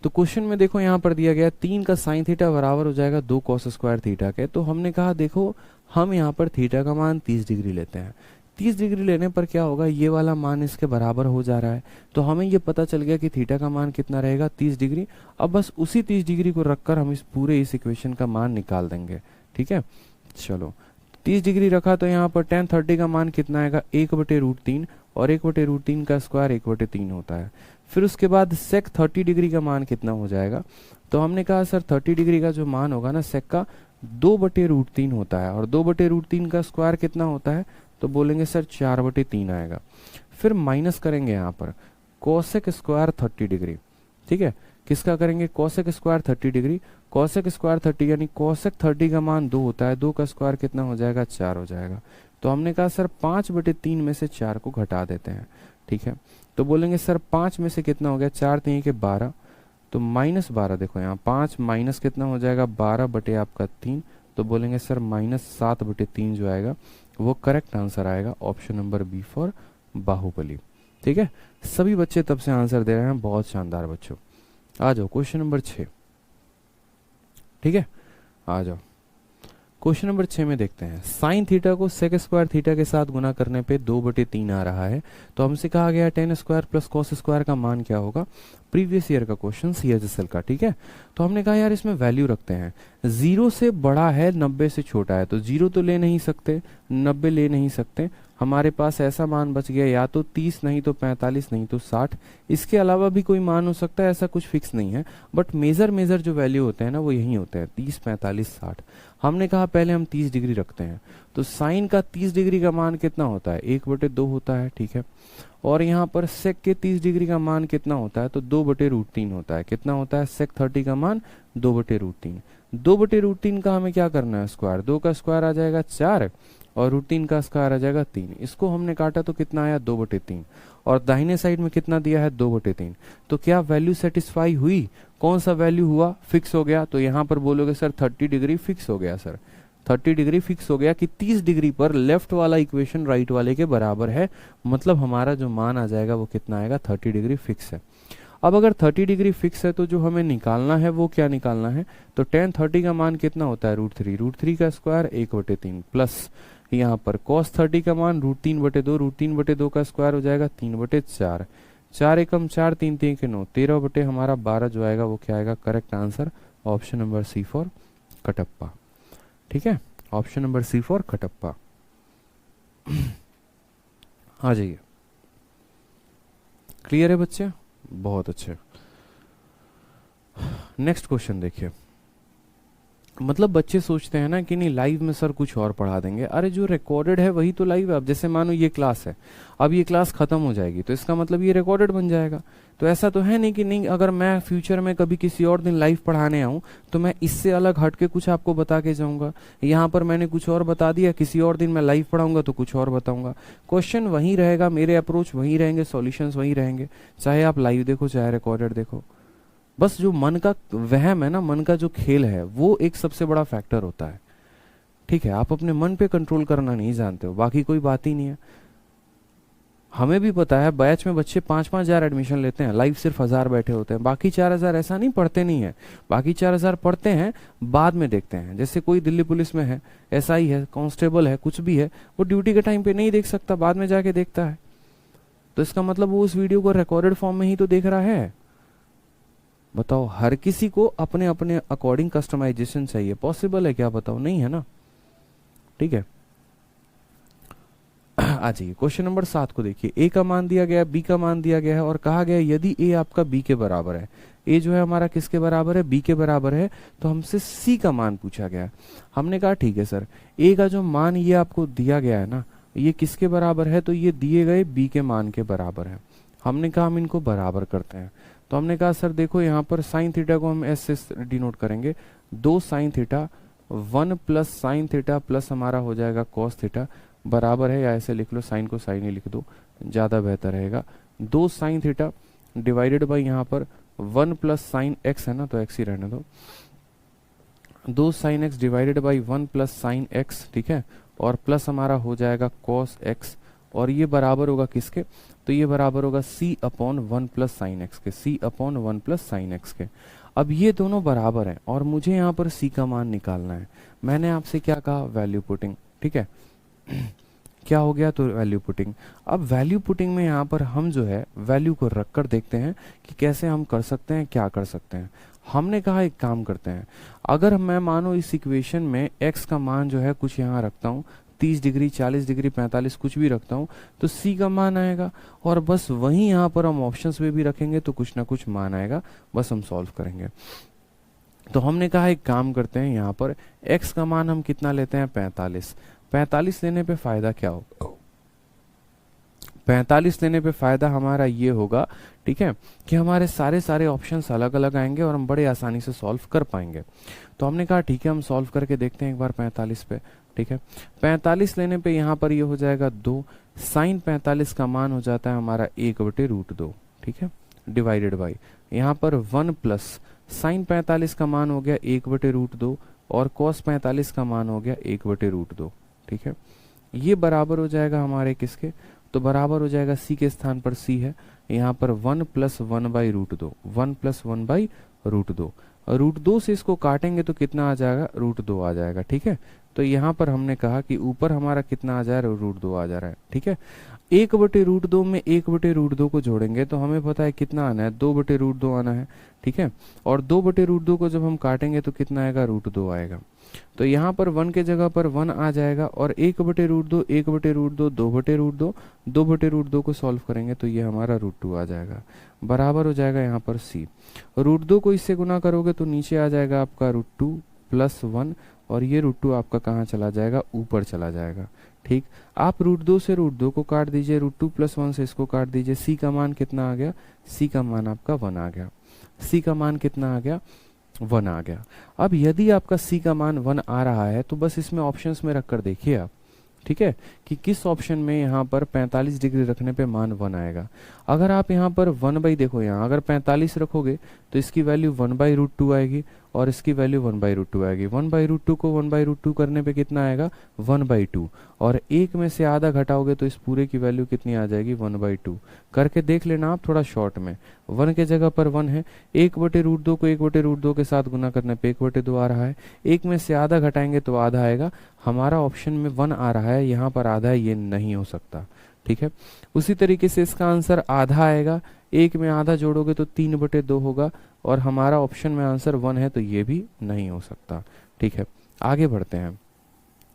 तो क्वेश्चन में देखो यहाँ पर दिया गया 3 का साइन थीटा बराबर हो जाएगा 2 कॉस स्क्वायर थीटा के। तो हमने कहा देखो हम यहाँ पर थीटा का मान 30 डिग्री लेते हैं। 30 डिग्री लेने पर क्या होगा, ये वाला मान इसके बराबर हो जा रहा है, तो हमें ये पता चल गया कि थीटा का मान कितना रहेगा 30 डिग्री। अब बस उसी 30 डिग्री को रखकर हम इस इक्वेशन का मान निकाल देंगे। ठीक है, चलो 30 डिग्री रखा तो यहाँ पर tan 30 का मान कितना आएगा 1/√3, और 1/√3 का स्क्वायर 1/3 होता है। फिर उसके बाद सेक 30 डिग्री का मान कितना हो जाएगा, तो हमने कहा सर 30 डिग्री का जो मान होगा ना सेक का 2/√3 होता है, और 2/√3 का स्क्वायर कितना होता है, तो बोलेंगे सर 4/3 आएगा। फिर माइनस करेंगे यहाँ पर कोसेक स्क्वायर 30 डिग्री। ठीक है, किसका करेंगे, cosec square 30 degree. Cosec square 30 यानी कोसेक 30 का मान 2 होता है, 2 का स्क्वायर कितना हो जाएगा 4 हो जाएगा। तो हमने कहा सर 5/3 में से 4 को घटा देते हैं। ठीक है, तो बोलेंगे सर 5 में से कितना हो गया, 4 3 के 12, तो -12। देखो यहाँ 5 माइनस कितना हो जाएगा 12/3, तो बोलेंगे सर -7/3 जो आएगा वो करेक्ट आंसर आएगा, option number B for Baahubali. ठीक है, सभी बच्चे तब से आंसर दे रहे हैं, बहुत शानदार बच्चों। आ जाओ क्वेश्चन नंबर 6। ठीक है, आ जाओ क्वेश्चन नंबर 6 में देखते हैं। साइन थीटा को सेक स्क्वायर थीटा के साथ गुना करने पे 2/3 आ रहा है, तो हमसे कहा गया ten square plus cos square का मान क्या होगा। प्रीवियस ईयर का क्वेश्चन CHSL का, ठीक है। तो हमने कहा यार इसमें वैल्यू रखते हैं, 0 से बड़ा है 90 से छोटा है, तो 0 तो ले नहीं सकते, 90 ले नहीं सकते, हमारे पास ऐसा मान बच गया या तो 30 नहीं तो 45 नहीं तो 60, इसके अलावा भी कोई मान हो सकता है, ऐसा कुछ फिक्स नहीं है, बट मेजर जो वैल्यू होते हैं ना वो यही होते हैं 30 45 60। हमने कहा पहले हम 30 डिग्री रखते हैं, तो साइन का 30 डिग्री का मान कितना होता है 1/2 होता है, ठीक है। और यहाँ पर सेक के 30 डिग्री का मान कितना होता है, तो 2/√3 होता है। कितना होता है सेक 30 का मान 2/√3। 2/√3 का हमें क्या करना है स्क्वायर, 2 का स्क्वायर आ जाएगा 4 और √3 का स्क्वायर आ जाएगा 3। इसको हमने काटा तो कितना आया 2/3 और दाहिने साइड में कितना दिया है 2/3। तो क्या वैल्यू सेटिस्फाई हुई, कौन सा वैल्यू हुआ फिक्स हो गया। तो यहाँ पर बोलोगे सर 30 डिग्री फिक्स हो गया, सर 30 डिग्री फिक्स हो गया कि 30 डिग्री पर लेफ्ट वाला इक्वेशन राइट वाले के बराबर है, मतलब हमारा जो मान आ जाएगा वो कितना आएगा 30 डिग्री फिक्स है। अब अगर 30 डिग्री फिक्स है तो जो हमें निकालना है वो क्या निकालना है, तो tan 30 का मान कितना होता है √3 का स्क्वायर 1/3 प्लस यहाँ पर cos 30 का मान √3/2 का स्क्वायर हो जाएगा 3/4, 4 एकम 4 3 3 के 9 13 हमारा 12 जो आएगा वो क्या आएगा correct answer option number C for Kattappa, ठीक है। Option number C for Kattappa. आ जाइए, क्लियर है बच्चे, बहुत अच्छे। नेक्स्ट क्वेश्चन देखिए, मतलब बच्चे सोचते हैं ना कि नहीं लाइव में सर कुछ और पढ़ा देंगे, अरे जो रिकॉर्डेड है वही तो लाइव है। अब जैसे मानो ये क्लास है, अब ये क्लास खत्म हो जाएगी तो इसका मतलब ये रिकॉर्डेड बन जाएगा। तो ऐसा तो है नहीं कि नहीं अगर मैं फ्यूचर में कभी किसी और दिन लाइव पढ़ाने आऊं तो मैं इससे अलग हट के कुछ आपको बता के जाऊंगा। यहाँ पर मैंने कुछ और बता दिया, किसी और दिन मैं लाइव पढ़ाऊंगा तो कुछ और बताऊंगा। क्वेश्चन वही रहेगा, मेरे अप्रोच वही रहेंगे, सॉल्यूशंस वही रहेंगे, चाहे आप लाइव देखो चाहे रिकॉर्डेड देखो। बस जो मन का वहम है ना, मन का जो खेल है वो एक सबसे बड़ा फैक्टर होता है, ठीक है। आप अपने मन पे कंट्रोल करना नहीं जानते हो, बाकी कोई बात ही नहीं है। हमें भी पता है बैच में बच्चे 5-5 हजार एडमिशन लेते हैं, लाइव सिर्फ 1000 बैठे होते हैं, बाकी 4000 ऐसा नहीं पढ़ते नहीं है, बाकी 4000 पढ़ते हैं बाद में देखते हैं। जैसे कोई दिल्ली पुलिस में है, SI है, कांस्टेबल है, कुछ भी है, वो ड्यूटी के टाइम पे नहीं देख सकता, बाद में जाके देखता है। तो इसका मतलब वो उस वीडियो को रिकॉर्डेड फॉर्म में ही तो देख रहा है। बताओ, हर किसी को अपने अपने अकॉर्डिंग कस्टमाइजेशन चाहिए, पॉसिबल है क्या बताओ, नहीं है ना, ठीक है। आ जाइए क्वेश्चन नंबर 7 को देखिए। A का मान दिया गया है, B का मान दिया गया है और कहा गया है यदि A आपका B के बराबर है, A जो है हमारा किसके बराबर है B के बराबर है, तो हमसे C का मान पूछा गया है। हमने कहा ठीक है सर, A का जो मान ये आपको दिया गया है ना, ये किसके बराबर है, तो ये दिए गए B के मान के बराबर है। हमने कहा हम इनको बराबर करते हैं, तो हमने कहा सर देखो यहाँ पर साइन थीटा को हम S से डिनोट करेंगे, 2 sine theta 1 plus sine theta plus हमारा हो जाएगा कॉस थीटा बराबर है, या ऐसे लिख लो, साइन को साइन ही लिख दो ज़्यादा बेहतर रहेगा, 2 साइन थीटा डिवाइडेड बाई यहाँ पर 1 प्लस साइन एक्स है ना, तो एक्स ही रहने दो, 2 sine x divided by 1 plus sine x, ठीक है, और प्लस हमारा हो जाएगा कॉस एक्स, और ये बराबर होगा किसके, तो ये बराबर होगा C/1 प्लस साइन एक्स के, C/1 प्लस साइन एक्स के। अब ये दोनों बराबर हैं और मुझे यहाँ पर C का मान निकालना है। मैंने आपसे क्या कहा, वैल्यू पुटिंग, ठीक है। क्या हो गया, तो वैल्यू पुटिंग। अब वैल्यू पुटिंग में यहाँ पर हम जो है वैल्यू को रखकर देखते हैं कि कैसे हम कर सकते हैं, क्या कर सकते हैं। हमने कहा एक काम करते हैं, अगर मैं मानो इस इक्वेशन में x का मान जो है कुछ यहाँ रखता हूँ, 30 डिग्री 40 डिग्री 45 कुछ भी रखता हूँ, तो C का मान आएगा, और बस वहीं यहाँ पर हम ऑप्शंस में भी रखेंगे तो कुछ ना कुछ मान आएगा, बस हम सॉल्व करेंगे। तो हमने कहा एक काम करते हैं, यहाँ पर x का मान हम कितना लेते हैं 45। 45 लेने पे फायदा क्या होगा, 45 लेने पे फायदा हमारा ये होगा, ठीक है, कि हमारे सारे ऑप्शंस अलग अलग आएंगे और हम बड़े आसानी से सॉल्व कर पाएंगे। तो हमने कहा ठीक है हम सॉल्व करके देखते हैं एक बार 45 पे, ठीक है। 45 लेने पे यहाँ पर ये हो जाएगा 2, साइन 45 का मान हो जाता है हमारा 1/√2, ठीक है, डिवाइडेड बाई यहाँ पर 1 प्लस साइन 45 का मान हो गया 1/√2 और कॉस 45 का मान हो गया 1/√2, ठीक है। ये बराबर हो जाएगा हमारे किसके, तो बराबर हो जाएगा C के स्थान पर C है, यहाँ पर 1 प्लस 1/√2, 1 प्लस 1/√2, √2 से इसको काटेंगे तो कितना आ जाएगा, √2 आ जाएगा। ठीक है, तो यहाँ पर हमने कहा कि ऊपर हमारा कितना आ जा रहा है, √2 आ जा रहा है। ठीक है, 1/√2 में 1/√2 को जोड़ेंगे तो हमें पता है कितना आना है, 2/√2 आना है। ठीक है, और 2/√2 को जब हम काटेंगे तो कितना आएगा, √2 आएगा। तो यहाँ पर 1 के जगह पर 1 आ जाएगा, और 1/√2 1/√2 2/√2 2/√2 को सॉल्व करेंगे तो ये हमारा √2 आ जाएगा, बराबर हो जाएगा यहाँ पर c। √2 को इससे गुना करोगे तो नीचे आ जाएगा आपका √2 + 1, और ये √2 आपका कहाँ चला जाएगा, ऊपर चला जाएगा। ठीक, आप √2 से √2 को काट दीजिए, √2 + 1 से इसको काट दीजिए, c का मान कितना आ गया, c का मान आपका 1 आ गया। c का मान कितना आ गया, 1 आ गया। अब यदि आपका c का मान 1 आ रहा है तो बस इसमें ऑप्शंस में रखकर देखिए आप, ठीक है, कि किस ऑप्शन में यहाँ पर 45 डिग्री रखने पे मान 1 आएगा। अगर आप यहाँ पर 1/, देखो यहाँ अगर 45 रखोगे तो इसकी वैल्यू 1/√2 आएगी, और इसकी वैल्यू 1/√2 आएगी। 1/√2 को 1/√2 करने पे कितना आएगा, 1/2, और 1 में से आधा घटाओगे तो इस पूरे की वैल्यू कितनी आ जाएगी, 1/2। करके देख लेना आप थोड़ा शॉर्ट में, 1 के जगह पर 1 है, 1/√2 को 1/√2 के साथ गुना करने पे 1/2 आ रहा है, 1 में से आधा घटाएंगे तो आधा आएगा। हमारा ऑप्शन में 1 आ रहा है, यहाँ पर आधा है, ये नहीं हो सकता। ठीक है, उसी तरीके से इसका आंसर आधा आएगा, 1 में आधा जोड़ोगे तो 3/2 होगा, और हमारा ऑप्शन में आंसर 1 है तो ये भी नहीं हो सकता। ठीक है, आगे बढ़ते हैं।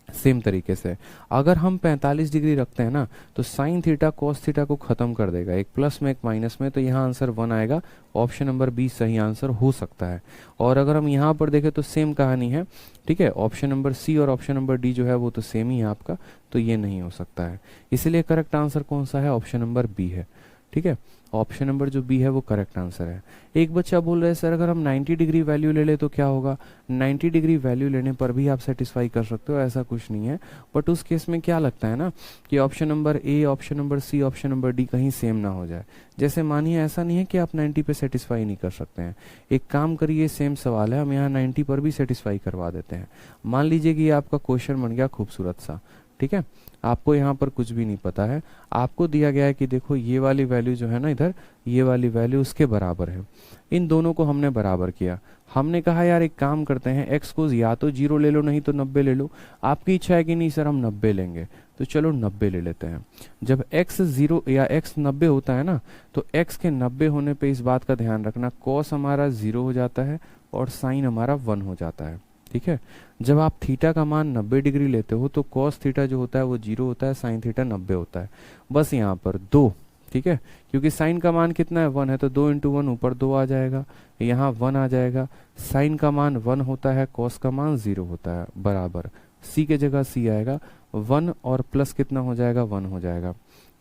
सेम तरीके से अगर हम 45 डिग्री रखते हैं ना तो साइन थीटा कॉस थीटा को खत्म कर देगा, एक प्लस में एक माइनस में, तो यहाँ आंसर 1 आएगा। ऑप्शन नंबर बी सही आंसर हो सकता है। और अगर हम यहाँ पर देखें तो सेम कहानी है। ठीक है, ऑप्शन नंबर सी और ऑप्शन नंबर डी जो है वो तो सेम ही है आपका, तो ये नहीं हो सकता है। इसलिए करेक्ट आंसर कौन सा है, ऑप्शन नंबर बी है। ठीक है, ऑप्शन नंबर जो बी है वो करेक्ट आंसर है। एक बच्चा बोल रहा है सर अगर हम 90 डिग्री वैल्यू ले ले तो क्या होगा। 90 डिग्री वैल्यू लेने पर भी आप सेटिस्फाई कर सकते हो, ऐसा कुछ नहीं है। बट उस केस में क्या लगता है ना कि option number A, option number C, option number D कहीं सेम ना हो जाए। जैसे मानिए ऐसा नहीं है कि आप 90 पे सेटिस्फाई नहीं कर सकते हैं। एक काम करिए, सेम सवाल है, हम यहाँ 90 पर भी सेटिस्फाई करवा देते हैं। मान लीजिए कि ये आपका क्वेश्चन बन गया खूबसूरत सा। ठीक है, आपको यहाँ पर कुछ भी नहीं पता है, आपको दिया गया है कि देखो ये वाली वैल्यू जो है ना इधर, ये वाली वैल्यू उसके बराबर है। इन दोनों को हमने बराबर किया। हमने कहा यार एक काम करते हैं, x को या तो 0 ले लो नहीं तो 90 ले लो। आपकी इच्छा है कि नहीं सर हम 90 लेंगे, तो चलो 90 ले लेते हैं। जब x 0 या x 90 होता है ना तो x के 90 होने पे इस बात का ध्यान रखना, cos हमारा 0 हो जाता है और sin हमारा 1 हो जाता है। ठीक है, जब आप थीटा का मान 90 डिग्री लेते हो तो कॉस थीटा जो होता है वो 0 होता है, साइन थीटा 90 होता है। बस यहाँ पर 2, ठीक है, क्योंकि साइन का मान कितना है 1 है तो 2 × 1 ऊपर 2 आ जाएगा, यहाँ 1 आ जाएगा। साइन का मान 1 होता है, कॉस का मान 0 होता है, बराबर सी के जगह सी आएगा, 1 और प्लस कितना हो जाएगा, 1 हो जाएगा।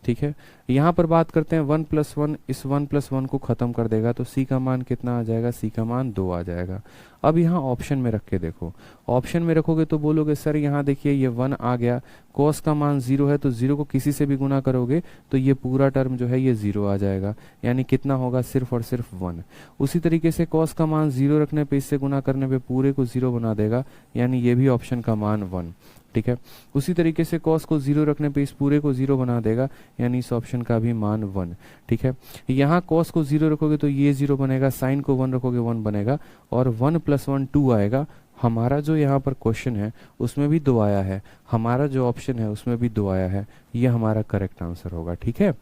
ठीक है, यहाँ पर बात करते हैं 1 + 1, इस 1 + 1 को खत्म कर देगा तो सी का मान कितना आ जाएगा, सी का मान 2 आ जाएगा। अब यहाँ ऑप्शन में रख के देखो, ऑप्शन में रखोगे तो बोलोगे सर यहाँ देखिए ये 1 आ गया, कॉस का मान 0 है तो 0 को किसी से भी गुना करोगे तो ये पूरा टर्म जो है ये 0 आ जाएगा, यानी कितना होगा, सिर्फ और सिर्फ 1। उसी तरीके से कॉस का मान 0 रखने पे इससे गुना करने पे पूरे को 0 बना देगा, यानी ये भी ऑप्शन का मान 1। ठीक है, उसी तरीके से कॉस को 0 रखने पे इस पूरे को 0 बना देगा, यानी इस ऑप्शन का भी मान 1। ठीक है, यहाँ कॉस को 0 रखोगे तो ये 0 बनेगा, साइन को 1 रखोगे 1 बनेगा, और 1 + 1 2 आएगा। हमारा जो यहाँ पर क्वेश्चन है उसमें भी 2 आया है, हमारा जो ऑप्शन है उसमें भी 2 आया है, ये हमारा करेक्ट आंसर होगा। ठीक है,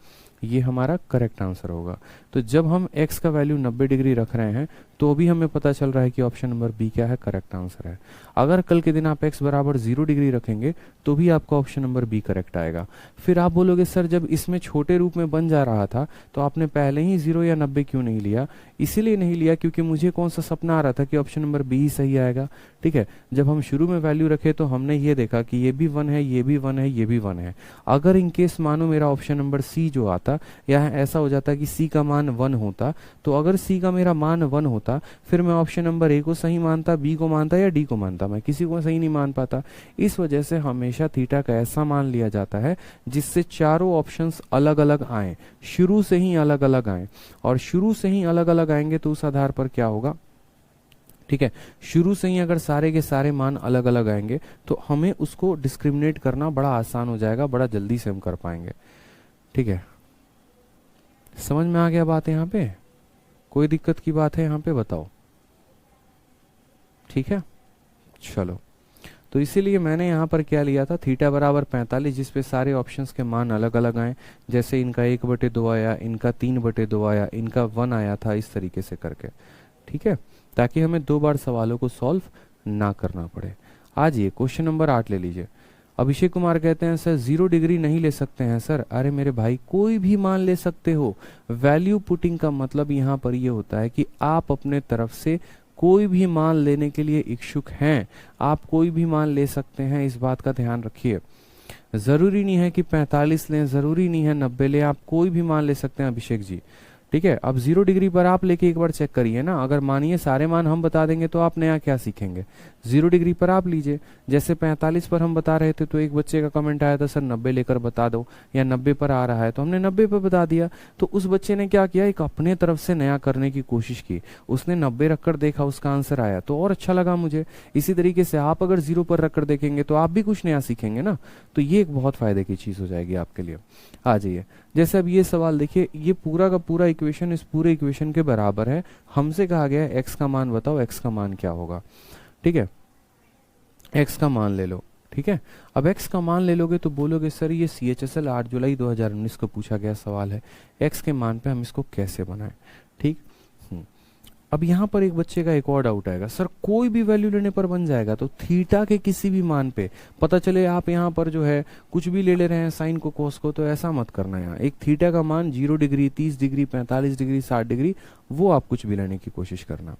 ये हमारा करेक्ट आंसर होगा। तो जब हम x का वैल्यू 90 डिग्री रख रहे हैं तो भी हमें पता चल रहा है कि ऑप्शन नंबर बी क्या है, करेक्ट आंसर है। अगर कल के दिन आप x = 0 डिग्री रखेंगे तो भी आपका ऑप्शन नंबर बी करेक्ट आएगा। फिर आप बोलोगे सर जब इसमें छोटे रूप में बन जा रहा था तो आपने पहले ही 0 या 90 क्यों नहीं लिया। इसीलिए नहीं लिया क्योंकि मुझे कौन सा सपना आ रहा था कि ऑप्शन नंबर बी ही सही आएगा। ठीक है, जब हम शुरू में वैल्यू रखे तो हमने ये देखा कि ये भी 1 है, ये भी 1 है, ये भी 1 है। अगर इनकेस मानो मेरा ऑप्शन नंबर सी जो आता या ऐसा हो जाता कि सी का मान 1 होता, तो अगर सी का मेरा मान 1 होता फिर मैं ऑप्शन नंबर ए को सही मानता, बी को मानता या डी को मानता, मैं किसी को सही नहीं मान पाता। इस वजह से हमेशा थीटा का ऐसा मान लिया जाता है जिससे चारों ऑप्शंस अलग अलग आए, शुरू से ही अलग अलग आए, और शुरू से ही अलग अलग आएंगे तो उस आधार पर क्या होगा। ठीक है, शुरू से ही अगर सारे के सारे मान अलग अलग आएंगे तो हमें उसको डिस्क्रिमिनेट करना बड़ा आसान हो जाएगा, बड़ा जल्दी से हम कर पाएंगे। ठीक है, समझ में आ गया बात यहाँ पे, कोई दिक्कत की बात है यहाँ पे बताओ। ठीक है, चलो। तो इसीलिए मैंने यहाँ पर क्या लिया था, थीटा बराबर 45, जिसपे सारे ऑप्शंस के मान अलग अलग आए। जैसे इनका 1/2 आया, इनका 3/2 आया, इनका 1 आया था, इस तरीके से करके, ठीक है, ताकि हमें 2 बार सवालों को सॉल्व ना करना पड़े। आज ये क्वेश्चन नंबर 8 ले लीजिए। अभिषेक कुमार कहते हैं सर 0 डिग्री नहीं ले सकते हैं सर। अरे मेरे भाई, कोई भी मान ले सकते हो। वैल्यू पुटिंग का मतलब यहाँ पर ये होता है कि आप अपने तरफ से कोई भी मान लेने के लिए इच्छुक हैं। आप कोई भी मान ले सकते हैं, इस बात का ध्यान रखिए। जरूरी नहीं है कि 45 लें, जरूरी नहीं है 90 लें, आप कोई भी मान ले सकते हैं अभिषेक जी, ठीक है। अब 0 डिग्री पर आप लेके एक बार चेक करिए ना। अगर मानिए सारे मान हम बता देंगे तो आप नया क्या सीखेंगे। 0 डिग्री पर आप लीजिए। जैसे 45 पर हम बता रहे थे तो एक बच्चे का कमेंट आया था सर 90 लेकर बता दो, या 90 पर आ रहा है तो हमने 90 पर बता दिया। तो उस बच्चे ने क्या किया, एक अपने तरफ से नया करने की कोशिश की। उसने 90 रखकर देखा, उसका आंसर आया तो और अच्छा लगा मुझे। इसी तरीके से आप अगर 0 पर रखकर देखेंगे तो आप भी कुछ नया सीखेंगे ना। तो ये एक बहुत फायदे की चीज हो जाएगी आपके लिए। आ जाइए, जैसे अब ये सवाल देखिए, ये पूरा का पूरा इक्वेशन इस पूरे इक्वेशन के बराबर है। हमसे कहा गया है एक्स का मान बताओ, एक्स का मान क्या होगा, ठीक है। एक्स का मान ले लो, ठीक है। अब एक्स का मान ले लोगे तो बोलोगे सर ये CHSL 8 जुलाई 2019 को पूछा गया सवाल है, एक्स के मान पे हम इसको कैसे बनाएं, ठीक। अब यहाँ पर एक बच्चे का एक और डाउट आएगा, सर कोई भी वैल्यू लेने पर बन जाएगा। तो थीटा के किसी भी मान पे, पता चले आप यहाँ पर जो है कुछ भी ले रहे हैं, साइन को, कोस को, तो ऐसा मत करना। यहाँ एक थीटा का मान 0 डिग्री, 30 डिग्री, 45 डिग्री, 60 डिग्री, वो आप कुछ भी लेने की कोशिश करना।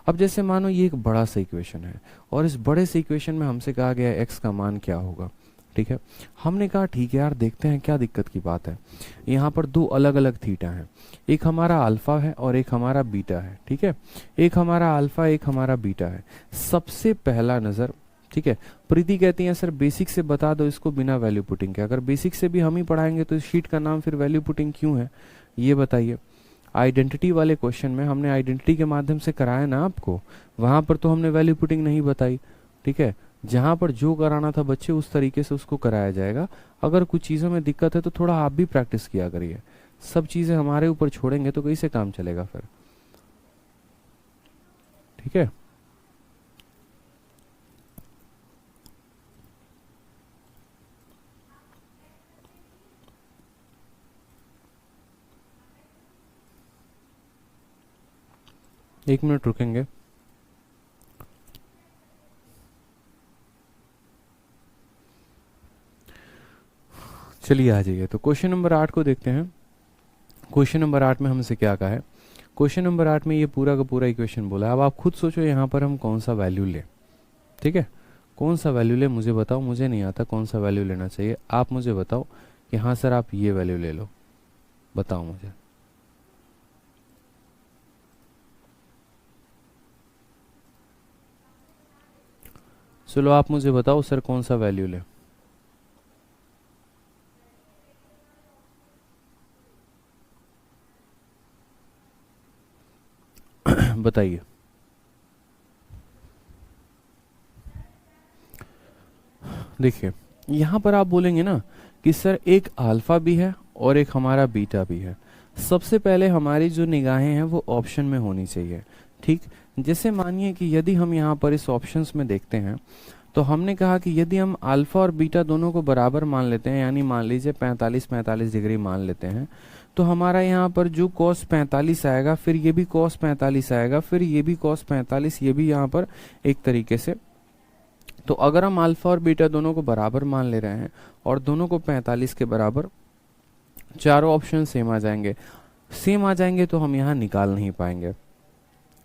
अब जैसे मानो ये एक बड़ा सा इक्वेशन है और इस बड़े से इक्वेशन में हमसे कहा गया है एक्स का मान क्या होगा, ठीक है। हमने कहा ठीक है यार, देखते हैं क्या दिक्कत की बात है। यहाँ पर 2 अलग अलग थीटा हैं, एक हमारा अल्फा है और एक हमारा बीटा है, ठीक है। एक हमारा अल्फा, एक हमारा बीटा है। सबसे पहला नजर, ठीक है। प्रीति कहती है सर बेसिक से बता दो इसको बिना वैल्यू पुटिंग के। अगर बेसिक से भी हम ही पढ़ाएंगे तो इस शीट का नाम फिर वैल्यू पुटिंग क्यों है, ये बताइए। आइडेंटिटी वाले क्वेश्चन में हमने आइडेंटिटी के माध्यम से कराया ना आपको, वहां पर तो हमने वैल्यू पुटिंग नहीं बताई, ठीक है। जहां पर जो कराना था बच्चे उस तरीके से उसको कराया जाएगा। अगर कुछ चीजों में दिक्कत है तो थोड़ा आप भी प्रैक्टिस किया करिए। सब चीजें हमारे ऊपर छोड़ेंगे तो कैसे काम चलेगा फिर, ठीक है। एक मिनट रुकेंगे। चलिए आ जाइए, तो क्वेश्चन नंबर 8 को देखते हैं। क्वेश्चन नंबर 8 में हमसे क्या कहा है। क्वेश्चन नंबर 8 में ये पूरा का पूरा इक्वेशन बोला है। अब आप खुद सोचो यहाँ पर हम कौन सा वैल्यू लें, ठीक है। कौन सा वैल्यू ले मुझे बताओ, मुझे नहीं आता कौन सा वैल्यू लेना चाहिए। आप मुझे बताओ कि हाँ सर आप ये वैल्यू ले लो, बताओ मुझे। चलो आप मुझे बताओ सर कौन सा वैल्यू ले। बताइए। देखिए यहाँ पर आप बोलेंगे ना कि सर एक अल्फा भी है और एक हमारा बीटा भी है। सबसे पहले हमारी जो निगाहें हैं वो ऑप्शन में होनी चाहिए, ठीक। जैसे मानिए कि यदि हम यहाँ पर इस ऑप्शंस में देखते हैं तो हमने कहा कि यदि हम अल्फा और बीटा दोनों को बराबर मान लेते हैं, यानी मान लीजिए 45 डिग्री मान लेते हैं, तो हमारा यहाँ पर जो cos 45 आएगा, फिर ये भी cos 45 आएगा, फिर ये भी cos 45, ये भी यहाँ पर एक तरीके से। तो अगर हम अल्फा और बीटा दोनों को बराबर मान ले रहे हैं और दोनों को 45 के बराबर, चारों ऑप्शन सेम आ जाएंगे। सेम आ जाएंगे तो हम यहाँ निकाल नहीं पाएंगे।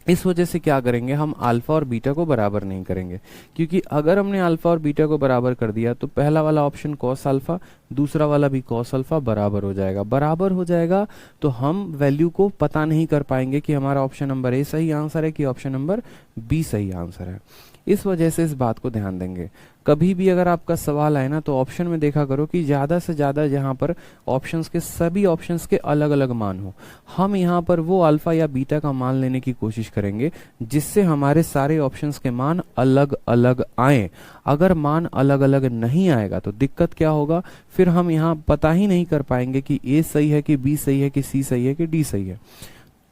इस वजह से क्या करेंगे, हम अल्फा और बीटा को बराबर नहीं करेंगे, क्योंकि अगर हमने अल्फा और बीटा को बराबर कर दिया तो पहला वाला ऑप्शन cos अल्फा, दूसरा वाला भी cos अल्फा बराबर हो जाएगा। बराबर हो जाएगा तो हम वैल्यू को पता नहीं कर पाएंगे कि हमारा ऑप्शन नंबर ए सही आंसर है कि ऑप्शन नंबर बी सही आंसर है। इस वजह से इस बात को ध्यान देंगे। कभी भी अगर आपका सवाल आए ना तो ऑप्शन में देखा करो कि ज्यादा से ज्यादा जहां पर ऑप्शंस के सभी ऑप्शंस के अलग अलग मान हो। हम यहां पर वो अल्फा या बीटा का मान लेने की कोशिश करेंगे जिससे हमारे सारे ऑप्शंस के मान अलग अलग आए। अगर मान अलग अलग नहीं आएगा तो दिक्कत क्या होगा, फिर हम यहाँ पता ही नहीं कर पाएंगे कि ए सही है कि बी सही है कि सी सही है कि डी सही है,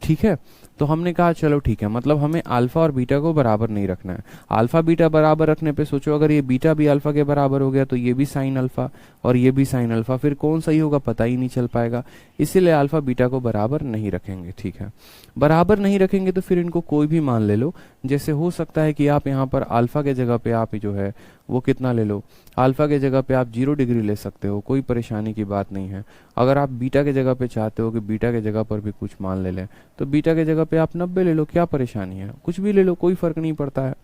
ठीक है। तो हमने कहा चलो ठीक है, मतलब हमें अल्फा और बीटा को बराबर नहीं रखना है। अल्फा बीटा बराबर रखने पे सोचो, अगर ये बीटा भी अल्फा के बराबर हो गया तो ये भी साइन अल्फा और ये भी साइन अल्फा, फिर कौन सही होगा पता ही नहीं चल पाएगा। इसीलिए अल्फा बीटा को बराबर नहीं रखेंगे। ठीक है, बराबर नहीं रखेंगे तो फिर इनको कोई भी मान ले लो। जैसे हो सकता है कि आप यहाँ पर अल्फा के जगह पे आप जो है वो कितना ले लो, अल्फा के जगह पे आप 0 डिग्री ले सकते हो, कोई परेशानी की बात नहीं है। अगर आप बीटा के जगह पे चाहते हो कि बीटा के जगह पर भी कुछ मान ले लें तो बीटा के जगह पे आप 90 ले लो, क्या परेशानी है, कुछ भी ले लो, कोई फर्क नहीं पड़ता है,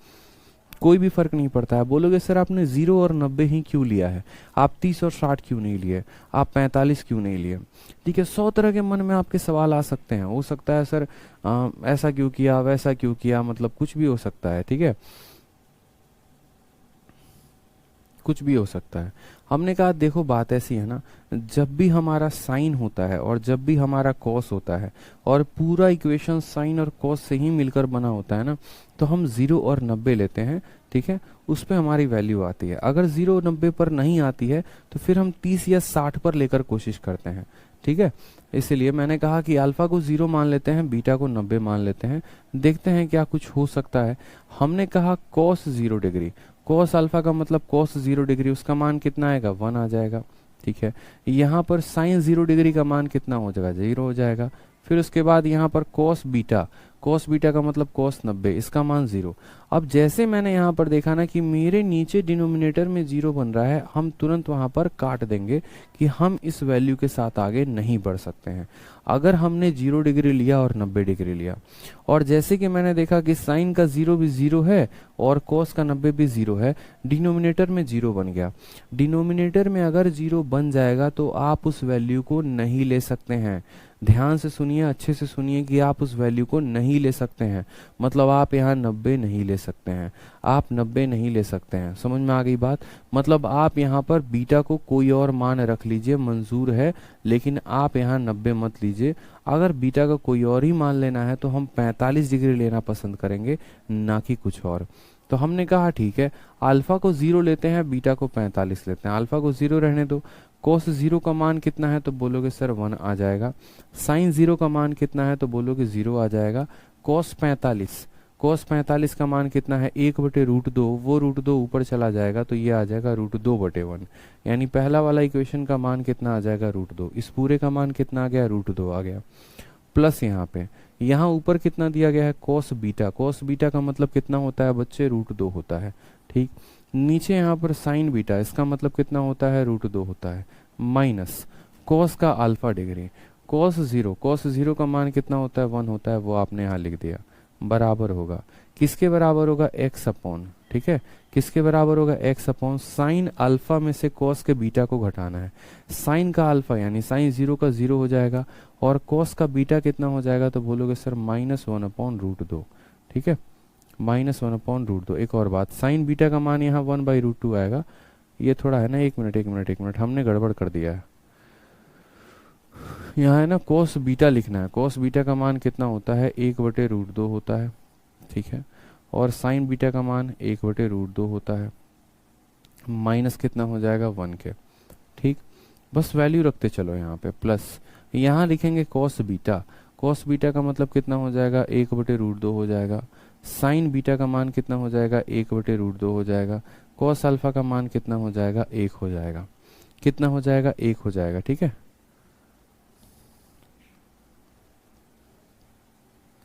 कोई भी फर्क नहीं पड़ता है। बोलोगे सर आपने 0 और 90 ही क्यों लिया है, आप 30 और 60 क्यों नहीं लिए, आप 45 क्यों नहीं लिए। ठीक है, 100 तरह के मन में आपके सवाल आ सकते हैं। हो सकता है सर ऐसा क्यों किया, वैसा क्यों किया, मतलब कुछ भी हो सकता है। ठीक है, कुछ भी हो सकता है। हमने कहा देखो बात ऐसी है ना, जब भी हमारा साइन होता है और जब भी हमारा कॉस होता है और पूरा इक्वेशन साइन और कॉस से ही मिलकर बना होता है ना, तो हम 0 और 90 लेते हैं। ठीक है, उस पे हमारी वैल्यू आती है। अगर 0 और 90 पर नहीं आती है तो फिर हम 30 या 60 पर लेकर कोशिश करते हैं। ठीक है, इसलिए मैंने कहा कि अल्फा को 0 मान लेते हैं, बीटा को 90 मान लेते हैं, देखते हैं क्या कुछ हो सकता है। हमने कहा कॉस 0 डिग्री, कॉस अल्फा का मतलब कॉस 0 डिग्री, उसका मान कितना आएगा, 1 आ जाएगा। ठीक है, यहाँ पर साइन 0 डिग्री का मान कितना हो जाएगा, 0 हो जाएगा। फिर उसके बाद यहाँ पर कॉस बीटा का मतलब कॉस 90, इसका मान 0। अब जैसे मैंने यहाँ पर देखा ना कि मेरे नीचे डिनोमिनेटर में 0 बन रहा है, हम तुरंत वहां पर काट देंगे कि हम इस वैल्यू के साथ आगे नहीं बढ़ सकते हैं। अगर हमने 0 डिग्री लिया और 90 डिग्री लिया, और जैसे कि मैंने देखा कि साइन का 0 भी 0 है और कॉस का 90 भी 0 है, डिनोमिनेटर में 0 बन गया। डिनोमिनेटर में अगर 0 बन जाएगा तो आप उस वैल्यू को नहीं ले सकते हैं। ध्यान से सुनिए, अच्छे से सुनिए कि आप उस वैल्यू को नहीं ले सकते हैं। मतलब आप यहाँ 90 नहीं ले सकते हैं, आप 90 नहीं ले सकते हैं। समझ में आ गई बात। मतलब आप यहाँ पर बीटा को कोई और मान रख लीजिए, मंजूर है, लेकिन आप यहाँ 90 मत लीजिए। अगर बीटा का कोई और ही मान लेना है तो हम 45 डिग्री लेना पसंद करेंगे, ना कि कुछ और। तो हमने कहा ठीक है, अल्फा को 0 लेते हैं, बीटा को 45 लेते हैं। अल्फा को 0 रहने दो। कोस 0 का मान कितना है तो बोलोगे सर 1 आ जाएगा। साइन 0 का मान कितना है तो बोलोगे 0 आ जाएगा। कोस 45 का मान कितना है, 1/√2, वो √2 ऊपर चला जाएगा तो ये आ जाएगा √2/1। यानी पहला वाला इक्वेशन का मान कितना आ जाएगा, √2। इस पूरे का मान कितना आ गया, √2 आ गया। प्लस यहाँ ऊपर कितना दिया गया है, कोस बीटा का मतलब कितना होता है बच्चे, √2 होता है। ठीक, नीचे यहाँ पर साइन बीटा, इसका मतलब कितना होता है, √2 होता है। माइनस कोस का अल्फा डिग्री, कोस 0 का मान कितना होता है, 1 होता है, वो आपने यहाँ लिख दिया। बराबर होगा, किसके बराबर होगा, x अपॉन, ठीक है, किसके बराबर होगा, x अपॉन साइन अल्फा में से कॉस के बीटा को घटाना है। साइन का अल्फा यानी साइन 0 का 0 हो जाएगा और कॉस का बीटा कितना हो जाएगा तो बोलोगे सर -1/√2। ठीक है, -1/√2। एक और बात, साइन बीटा का मान यहाँ 1/√2 आएगा। ये थोड़ा है ना, एक मिनट हमने गड़बड़ कर दिया है। यहाँ है ना कोस बीटा लिखना है, कोस बीटा का मान कितना होता है, 1/√2 होता है। ठीक है, और साइन बीटा का मान 1/√2 होता है, माइनस कितना हो जाएगा, 1 के। ठीक, बस वैल्यू रखते चलो यहाँ पे। प्लस यहाँ लिखेंगे कोस बीटा का मतलब कितना हो जाएगा, 1/√2 हो जाएगा। साइन बीटा का मान कितना हो जाएगा, 1/√2 हो जाएगा। कोस अल्फा का मान कितना हो जाएगा, 1 हो जाएगा। कितना हो जाएगा, 1 हो जाएगा। ठीक है,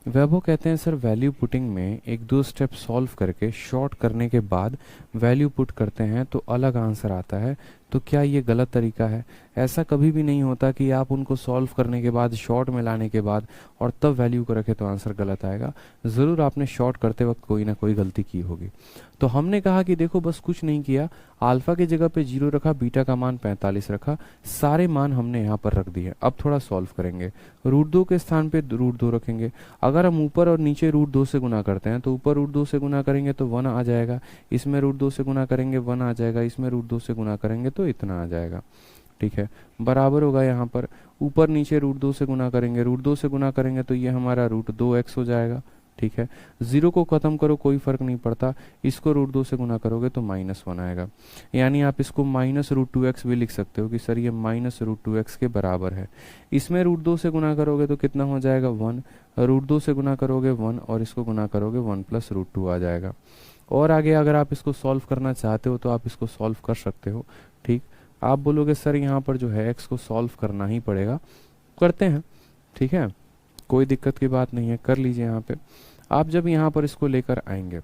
वैभव कहते हैं सर वैल्यू पुटिंग में 1-2 स्टेप सॉल्व करके शॉर्ट करने के बाद वैल्यू पुट करते हैं तो अलग आंसर आता है, तो क्या ये गलत तरीका है? ऐसा कभी भी नहीं होता कि आप उनको सॉल्व करने के बाद शॉर्ट में लाने के बाद और तब वैल्यू को रखे तो आंसर गलत आएगा। ज़रूर आपने शॉर्ट करते वक्त कोई ना कोई गलती की होगी। तो हमने कहा कि देखो बस कुछ नहीं किया, अल्फा की जगह पे 0 रखा, बीटा का मान 45 रखा, सारे मान हमने यहाँ पर रख दिए। अब थोड़ा सॉल्व करेंगे, √2 के स्थान पे √2 रखेंगे। अगर हम ऊपर और नीचे √2 से गुना करते हैं तो ऊपर √2 से गुना करेंगे तो 1 आ जाएगा, इसमें √2 से गुना करेंगे 1 आ जाएगा, इसमें √2 से गुना करेंगे तो इतना आ जाएगा। ठीक है, बराबर होगा यहाँ पर ऊपर नीचे √2 से गुना करेंगे, √2 से गुना करेंगे तो ये हमारा √2x हो जाएगा। ठीक है। 0 को खत्म करो, कोई फर्क नहीं पड़ता, इसको √2 से गुना करोगे तो -1 आएगा। यानी आप इसको -√2x भी लिख सकते हो कि सर ये -√2x के बराबर है। इसमें √2 से गुना करोगे तो कितना हो जाएगा 1, √2 से गुना करोगे 1 और इसको गुना करोगे 1 + √2 आ जाएगा। और आगे अगर आप इसको सॉल्व करना चाहते हो तो आप इसको सॉल्व कर सकते हो। ठीक, आप बोलोगे सर यहाँ पर जो है x को सॉल्व करना ही पड़ेगा, करते हैं, ठीक है, कोई दिक्कत की बात नहीं है, कर लीजिए। यहाँ पे आप जब यहाँ पर इसको लेकर आएंगे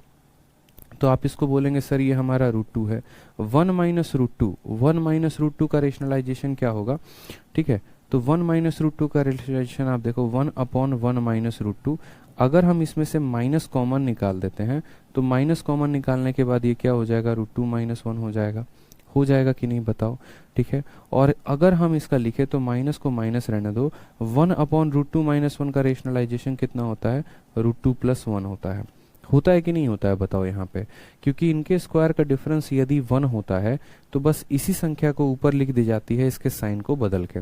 तो आप इसको बोलेंगे सर ये हमारा √2 है, 1 - √2, 1 - √2 का रेशनलाइजेशन क्या होगा, ठीक है। तो 1 - √2 का रेशनलाइजेशन आप देखो 1/1 - √2। अगर हम इसमें से माइनस कॉमन निकाल देते हैं तो माइनस कॉमन निकालने के बाद ये क्या हो जाएगा, √2 - 1 हो जाएगा कि नहीं बताओ, ठीक है। और अगर हम इसका लिखे तो माइनस को माइनस रहने दो, 1/√2 - 1 का रेशनलाइजेशन कितना होता है, √2 + 1 होता है कि नहीं होता है बताओ यहाँ पे, क्योंकि इनके स्क्वायर का डिफरेंस यदि 1 होता है तो बस इसी संख्या को ऊपर लिख दी जाती है इसके साइन को बदल के,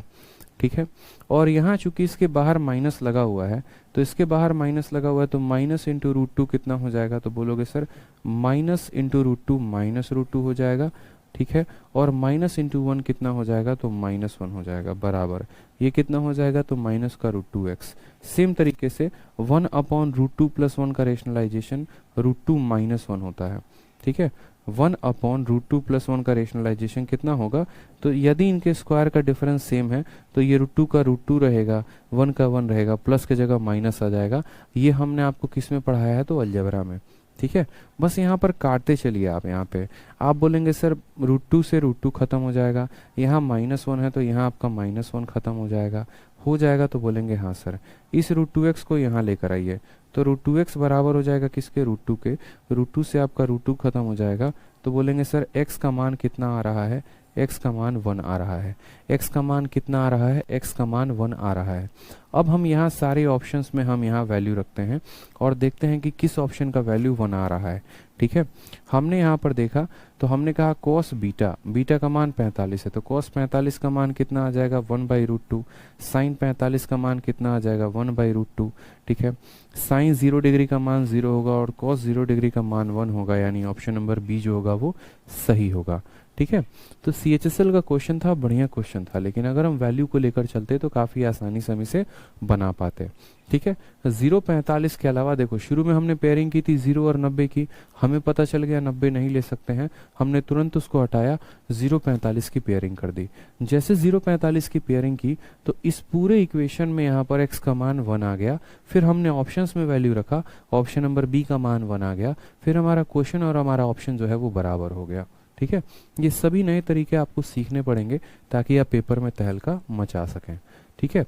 ठीक है। और यहाँ चूंकि इसके बाहर माइनस लगा हुआ है तो इसके बाहर माइनस लगा हुआ है तो माइनस इंटू √2 कितना हो जाएगा, तो बोलोगे सर माइनस इंटू √2 -√2 हो जाएगा, ठीक है। और माइनस इंटू 1 कितना हो जाएगा, तो -1 हो जाएगा, बराबर ये कितना हो जाएगा, तो माइनस का √2x। सेम तरीके से 1/√2 + 1 का रेशनलाइजेशन √2 - 1 होता है, ठीक है। 1/√2 + 1 का रेशनलाइजेशन कितना होगा, तो यदि इनके स्क्वायर का डिफरेंस सेम है तो ये √2 का √2 रहेगा, 1 का 1 रहेगा, प्लस की जगह माइनस आ जाएगा। ये हमने आपको किस में पढ़ाया है, तो अलजेब्रा में, ठीक है। बस यहाँ पर काटते चलिए आप, यहाँ पे आप बोलेंगे सर √2 से √2 खत्म हो जाएगा, यहाँ -1 है तो यहाँ आपका -1 खत्म हो जाएगा तो बोलेंगे हाँ सर इस √2x को यहाँ लेकर आइए, तो √2x बराबर हो जाएगा किसके, √2 के, √2 से आपका √2 खत्म हो जाएगा तो बोलेंगे सर x का मान कितना आ रहा है, x का मान 1 आ रहा है। x का मान कितना आ रहा है, x का मान 1 आ रहा है। अब हम यहाँ सारे ऑप्शंस में हम यहाँ वैल्यू रखते हैं और देखते हैं कि किस ऑप्शन का वैल्यू 1 आ रहा है, ठीक है। हमने यहाँ पर देखा तो हमने कहा cos बीटा का मान 45 है तो cos 45 का मान कितना आ जाएगा, 1/√2। sin 45 का मान कितना आ जाएगा, 1/√2, ठीक है। sin 0 डिग्री का मान 0 होगा और cos 0 डिग्री का मान 1 होगा, यानी ऑप्शन नंबर बी जो होगा वो सही होगा, ठीक है। तो CHSL का क्वेश्चन था, बढ़िया क्वेश्चन था, लेकिन अगर हम वैल्यू को लेकर चलते तो काफ़ी आसानी से हम इसे बना पाते, ठीक है। 0-45 के अलावा देखो शुरू में हमने पेयरिंग की थी 0 और 90 की, हमें पता चल गया 90 नहीं ले सकते हैं, हमने तुरंत उसको हटाया, 0-45 की पेयरिंग कर दी। जैसे 0-45 की पेयरिंग की तो इस पूरे इक्वेशन में यहाँ पर x का मान 1 आ गया, फिर हमने ऑप्शंस में वैल्यू रखा, ऑप्शन नंबर बी का मान 1 आ गया, फिर हमारा क्वेश्चन और हमारा ऑप्शन जो है वो बराबर हो गया, ठीक है। ये सभी नए तरीके आपको सीखने पड़ेंगे ताकि आप पेपर में तहलका मचा सकें, ठीक है।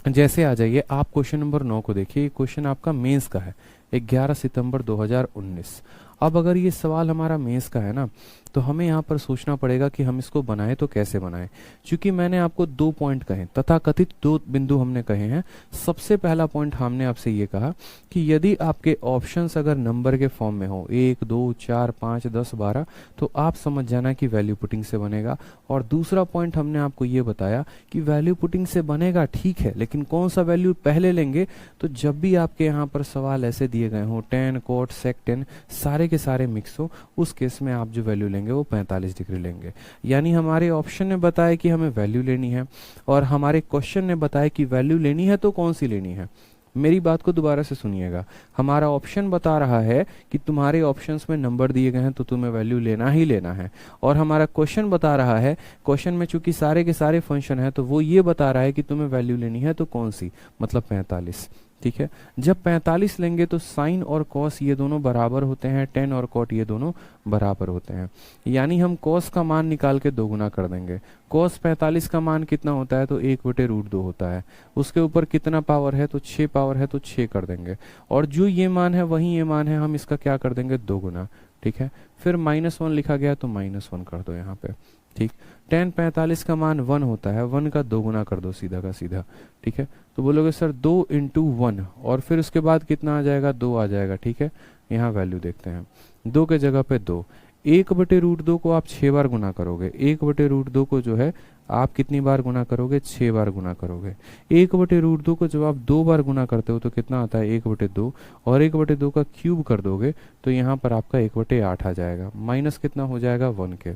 जैसे आ जाइए आप क्वेश्चन नंबर 9 को देखिए, क्वेश्चन आपका मेंस का है 11 सितंबर 2019। अब अगर ये सवाल हमारा मेंस का है ना तो हमें यहाँ पर सोचना पड़ेगा कि हम इसको बनाएं तो कैसे बनाएं, क्योंकि मैंने आपको 2 पॉइंट कहे, तथाकथित 2 बिंदु हमने कहे हैं। सबसे पहला पॉइंट हमने आपसे ये कहा कि यदि आपके ऑप्शंस अगर नंबर के फॉर्म में हो 1 2 4 5 10 12 तो आप समझ जाना कि वैल्यू पुटिंग से बनेगा। और दूसरा पॉइंट हमने आपको ये बताया कि वैल्यू पुटिंग से बनेगा ठीक है, लेकिन कौन सा वैल्यू पहले लेंगे, तो जब भी आपके यहाँ पर सवाल ऐसे दिए गए हों tan cot sec tan सारे के सारे मिक्स हो, उस केस में आप जो वैल्यू लेंगे वो 45 डिग्री लेंगे। यानी हमारे ऑप्शन ने बताया कि हमें वैल्यू लेनी है और हमारे क्वेश्चन ने बताया कि वैल्यू लेनी है तो कौन सी लेनी है। मेरी बात को दोबारा से सुनिएगा, हमारा ऑप्शन बता रहा है कि तुम्हारे ऑप्शंस में नंबर दिए गए हैं तो तुम्हें वैल्यू लेना ही लेना है, और हमारा क्वेश्चन बता रहा है, क्वेश्चन में चूंकि सारे के सारे फंक्शन है तो वो ये बता रहा है कि तुम्हें वैल्यू लेनी है तो कौन सी, मतलब 45, ठीक है। जब 45 लेंगे तो साइन और कॉस ये दोनों बराबर होते हैं, tan और cot ये दोनों बराबर होते हैं, यानी हम cos का मान निकाल के 2 गुना कर देंगे। cos 45 का मान कितना होता है, तो 1/√2 होता है, उसके ऊपर कितना पावर है, तो 6 पावर है तो 6 कर देंगे, और जो ये मान है वही ये मान है, हम इसका क्या कर देंगे 2 गुना, ठीक है। फिर -1 लिखा गया तो -1 कर दो यहाँ पे, ठीक। tan 45 का मान 1 होता है, 1 का 2 गुना कर दो सीधा का सीधा, ठीक है। तो बोलोगे सर 2 × 1 और फिर उसके बाद कितना आ जाएगा, 2 आ जाएगा, ठीक है। यहाँ वैल्यू देखते हैं, 2 के जगह पे 2, 1/√2 को आप 6 बार गुना करोगे, 1/√2 को जो है आप कितनी बार गुना करोगे, 6 बार गुना करोगे। 1/√2 को जब आप 2 बार गुना करते हो तो कितना आता है 1/2, और 1/2 का क्यूब कर दोगे तो यहाँ पर आपका 1/8 आ जाएगा, माइनस कितना हो जाएगा 1 के।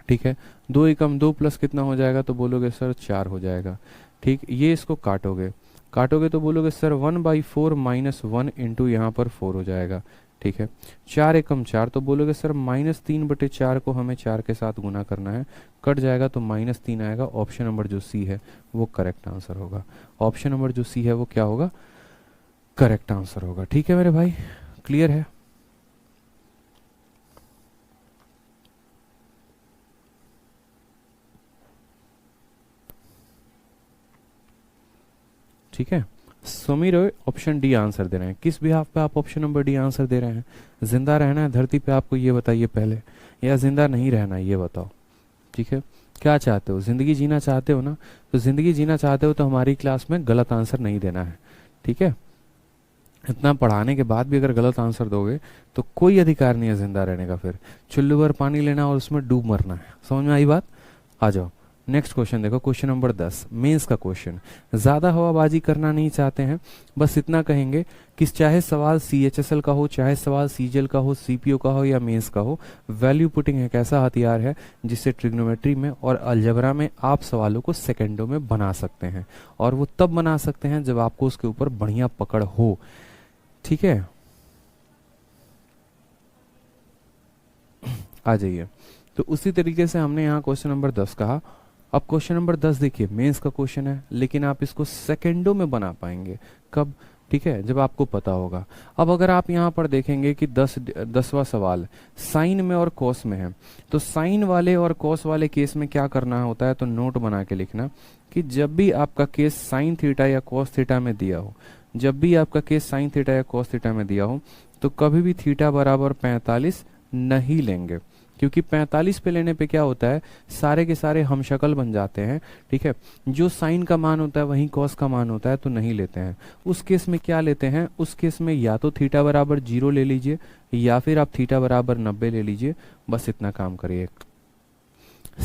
ठीक है, 2 एकम 2 प्लस कितना हो जाएगा, तो बोलोगे सर 4 हो जाएगा। ठीक, ये इसको काटोगे तो बोलोगे सर 1/4 माइनस 1 इंटू यहाँ पर 4 हो जाएगा। ठीक है, 4 एकम 4, तो बोलोगे सर -3/4 को हमें 4 के साथ गुना करना है, कट जाएगा तो -3 आएगा। ऑप्शन नंबर जो सी है वो करेक्ट आंसर होगा। ऑप्शन नंबर जो सी है वो क्या होगा, करेक्ट आंसर होगा। ठीक है मेरे भाई, क्लियर है? ठीक है, समीर ऑप्शन डी आंसर दे रहे हैं। किस बिहाफ पे आप ऑप्शन नंबर डी आंसर दे रहे हैं? जिंदा रहना है धरती पे आपको, ये बताइए पहले, या जिंदा नहीं रहना है ये बताओ। ठीक है, क्या चाहते हो, जिंदगी जीना चाहते हो ना? तो जिंदगी जीना चाहते हो तो हमारी क्लास में गलत आंसर नहीं देना है। ठीक है, इतना पढ़ाने के बाद भी अगर गलत आंसर दोगे तो कोई अधिकार नहीं है जिंदा रहने का। फिर चुल्लू भर पानी लेना और उसमें डूब मरना है। समझ में आई बात? आ जाओ नेक्स्ट क्वेश्चन देखो, क्वेश्चन नंबर 10 मेंस का क्वेश्चन। ज्यादा हवाबाजी करना नहीं चाहते हैं, बस इतना कहेंगे कि चाहे सवाल CHSL का हो, चाहे सवाल CGL का हो, CPO का हो या मेंस का हो, वैल्यू पुटिंग एक ऐसा हथियार है जिससे ट्रिग्नोमेट्री में और अलजेब्रा में आप सवालों को सेकेंडों में बना सकते हैं, और वो तब बना सकते हैं जब आपको उसके ऊपर बढ़िया पकड़ हो। ठीक है, आ जाइए। तो उसी तरीके से हमने यहाँ क्वेश्चन नंबर 10 कहा। अब क्वेश्चन नंबर 10 देखिए, मेंस का क्वेश्चन है, लेकिन आप इसको सेकेंडों में बना पाएंगे। कब? ठीक है, जब आपको पता होगा। अब अगर आप यहाँ पर देखेंगे कि 10वां सवाल साइन में और कॉस में है, तो साइन वाले और कॉस वाले केस में क्या करना होता है, तो नोट बना के लिखना कि जब भी आपका केस साइन थीटा या कॉस थीटा में दिया हो, जब भी आपका केस साइन थीटा या कॉस थीटा में दिया हो, तो कभी भी थीटा बराबर 45 नहीं लेंगे, क्योंकि 45 पे लेने पे क्या होता है, सारे के सारे हम शक्ल बन जाते हैं। ठीक है, जो साइन का मान होता है वही कॉस का मान होता है, तो नहीं लेते हैं। उस केस में क्या लेते हैं, उस केस में या तो थीटा बराबर 0 ले लीजिए, या फिर आप थीटा बराबर 90 ले लीजिए। बस इतना काम करिए।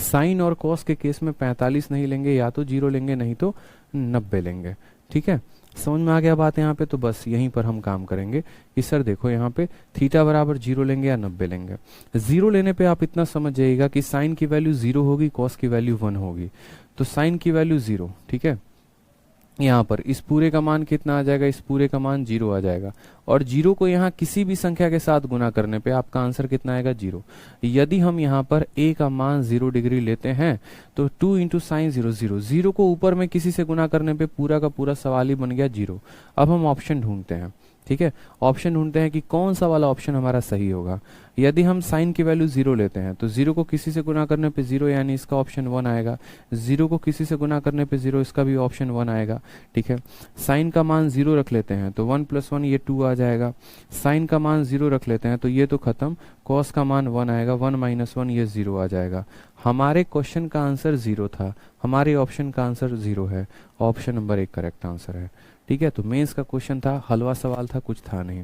साइन और कॉस के केस में 45 नहीं लेंगे, या तो 0 लेंगे नहीं तो 90 लेंगे। ठीक है, समझ में आ गया बात यहाँ पे? तो बस यहीं पर हम काम करेंगे कि सर देखो यहाँ पे थीटा बराबर 0 लेंगे या 90 लेंगे। 0 लेने पे आप इतना समझ जाइएगा कि साइन की वैल्यू 0 होगी, कॉस की वैल्यू 1 होगी। तो साइन की वैल्यू 0, ठीक है, यहाँ पर इस पूरे का मान कितना आ जाएगा, इस पूरे का मान 0 आ जाएगा, और 0 को यहाँ किसी भी संख्या के साथ गुना करने पे आपका आंसर कितना आएगा, 0। यदि हम यहाँ पर a का मान 0 डिग्री लेते हैं तो 2 इंटू साइन 0 0, 0 को ऊपर में किसी से गुना करने पे पूरा का पूरा सवाल ही बन गया 0। अब हम ऑप्शन ढूंढते हैं। ठीक है, ऑप्शन ढूंढते हैं कि कौन सा वाला ऑप्शन हमारा सही होगा। यदि हम साइन की वैल्यू 0 लेते हैं तो 0 को किसी से गुना करने पे 0, यानी इसका ऑप्शन 1 आएगा। 0 को किसी से गुना करने पे 0, इसका भी ऑप्शन 1 आएगा। ठीक है, साइन का मान 0 रख लेते हैं तो 1 + 1 ये 2 आ जाएगा। साइन का मान 0 रख लेते हैं तो ये तो खत्म, कॉस का मान 1 आएगा, 1 - 1 ये 0 आ जाएगा। हमारे क्वेश्चन का आंसर 0 था, हमारे ऑप्शन का आंसर 0 है। ऑप्शन नंबर 1 करेक्ट आंसर है। ठीक है, तो मेंस का क्वेश्चन था, हलवा सवाल था, कुछ था नहीं।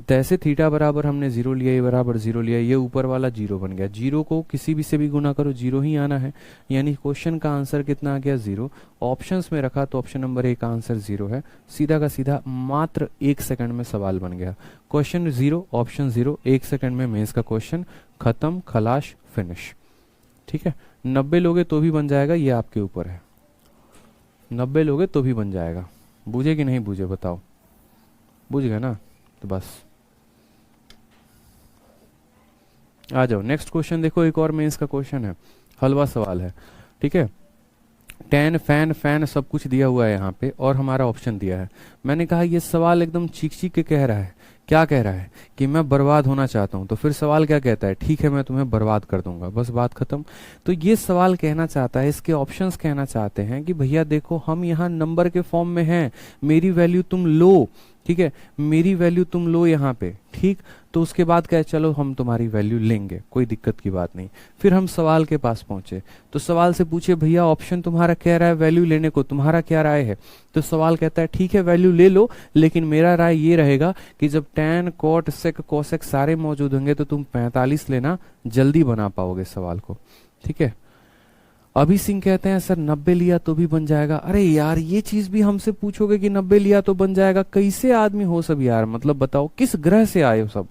जैसे थीटा बराबर हमने 0 लिया, ये बराबर 0 लिया, ये ऊपर वाला 0 बन गया। 0 को किसी भी से भी गुना करो 0 ही आना है, यानी क्वेश्चन का आंसर कितना आ गया, 0। ऑप्शंस में रखा तो ऑप्शन नंबर 1 का आंसर 0 है। सीधा का सीधा मात्र 1 सेकंड में सवाल बन गया। क्वेश्चन 0, ऑप्शन 0, 1 सेकंड में मेंस का क्वेश्चन खत्म, खलाश, फिनिश। ठीक है, 90 लोगे तो भी बन जाएगा, ये आपके ऊपर है। 90 लोगे तो भी बन जाएगा। बूझे कि नहीं बूझे बताओ? बूझ गए ना? तो बस आ जाओ नेक्स्ट क्वेश्चन देखो, एक और मेंस का क्वेश्चन है, हलवा सवाल है। ठीक है, टैन फैन फैन सब कुछ दिया हुआ है यहाँ पे, और हमारा ऑप्शन दिया है। मैंने कहा ये सवाल एकदम चीख के कह रहा है, क्या कह रहा है कि मैं बर्बाद होना चाहता हूं। तो फिर सवाल क्या कहता है, ठीक है मैं तुम्हें बर्बाद कर दूंगा, बस बात खत्म। तो ये सवाल कहना चाहता है, इसके ऑप्शंस कहना चाहते हैं कि भैया देखो हम यहाँ नंबर के फॉर्म में हैं, मेरी वैल्यू तुम लो। ठीक है, मेरी वैल्यू तुम लो यहाँ पे। ठीक, तो उसके बाद क्या है, चलो हम तुम्हारी वैल्यू लेंगे, कोई दिक्कत की बात नहीं। फिर हम सवाल के पास पहुंचे, तो सवाल से पूछे भैया ऑप्शन तुम्हारा कह रहा है वैल्यू लेने को, तुम्हारा क्या राय है? तो सवाल कहता है ठीक है वैल्यू ले लो, लेकिन मेरा राय ये रहेगा कि जब tan cot sec cosec सारे मौजूद होंगे तो तुम 45 लेना, जल्दी बना पाओगे सवाल को। ठीक है। अभी सिंह कहते हैं सर 90 लिया तो भी बन जाएगा। अरे यार ये चीज भी हमसे पूछोगे कि 90 लिया तो बन जाएगा, कैसे आदमी हो सब यार, मतलब बताओ किस ग्रह से आए हो सब,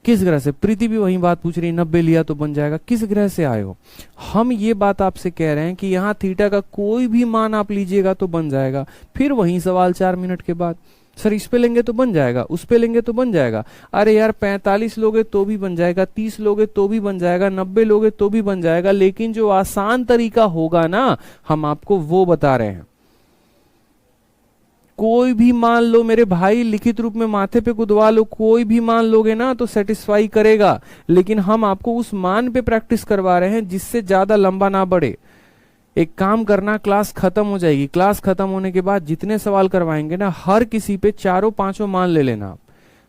किस ग्रह से? प्रीति भी वही बात पूछ रही है 90 लिया तो बन जाएगा, किस ग्रह से आए हो? हम ये बात आपसे कह रहे हैं कि यहाँ थीटा का कोई भी मान आप लीजिएगा तो बन जाएगा। फिर वही सवाल 4 मिनट के बाद, सर इस पे लेंगे तो बन जाएगा, उस पे लेंगे तो बन जाएगा। अरे यार 45 लोगे तो भी बन जाएगा, 30 लोगे तो भी बन जाएगा, 90 लोगे तो भी बन जाएगा, लेकिन जो आसान तरीका होगा ना हम आपको वो बता रहे हैं। कोई भी मान लो मेरे भाई, लिखित रूप में माथे पे कुदवा लो, कोई भी मान लोगे ना तो सेटिस्फाई करेगा, लेकिन हम आपको उस मान पे प्रैक्टिस करवा रहे हैं जिससे ज्यादा लंबा ना बढ़े। एक काम करना, क्लास खत्म हो जाएगी, क्लास खत्म होने के बाद जितने सवाल करवाएंगे ना हर किसी पे 4-5 मान ले लेना आप,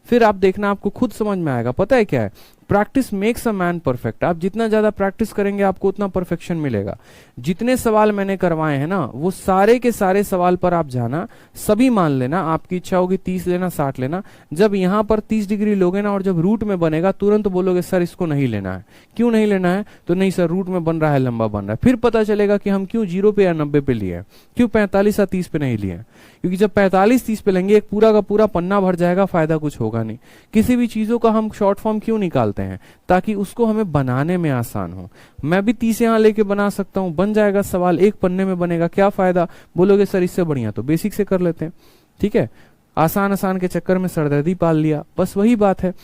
फिर आप देखना आपको खुद समझ में आएगा। पता है क्या है, practice makes a man perfect. आप जितना ज्यादा प्रैक्टिस करेंगे आपको उतना परफेक्शन मिलेगा। जितने सवाल मैंने करवाए हैं ना वो सारे के सारे सवाल पर आप जाना, सभी मान लेना, आपकी इच्छा होगी 30 लेना 60 लेना। जब यहाँ पर 30 डिग्री लोगे ना और जब रूट में बनेगा तुरंत बोलोगे सर इसको नहीं लेना है। क्यों नहीं लेना है? तो नहीं सर रूट में बन रहा है, लंबा बन रहा है। फिर पता चलेगा कि हम क्यों 0 पे या 90 पे लिए, क्यों 45 या 30 पे नहीं लिए। क्योंकि जब 45-30 पे लेंगे एक पूरा का पूरा पन्ना भर जाएगा, फायदा कुछ होगा नहीं। किसी भी चीजों का हम शॉर्ट फॉर्म क्यों निकालते हैं? ताकि उसको हमें बनाने में आसान हो। मैं भी 30 यहां लेके बना सकता हूं, बन जाएगा सवाल, एक पन्ने में बनेगा, क्या फायदा? बोलोगे सर इससे बढ़िया तो बेसिक से कर लेते हैं। ठीक है, आसान आसान के चक्कर में सरदर्दी पाल लिया, बस वही बात है।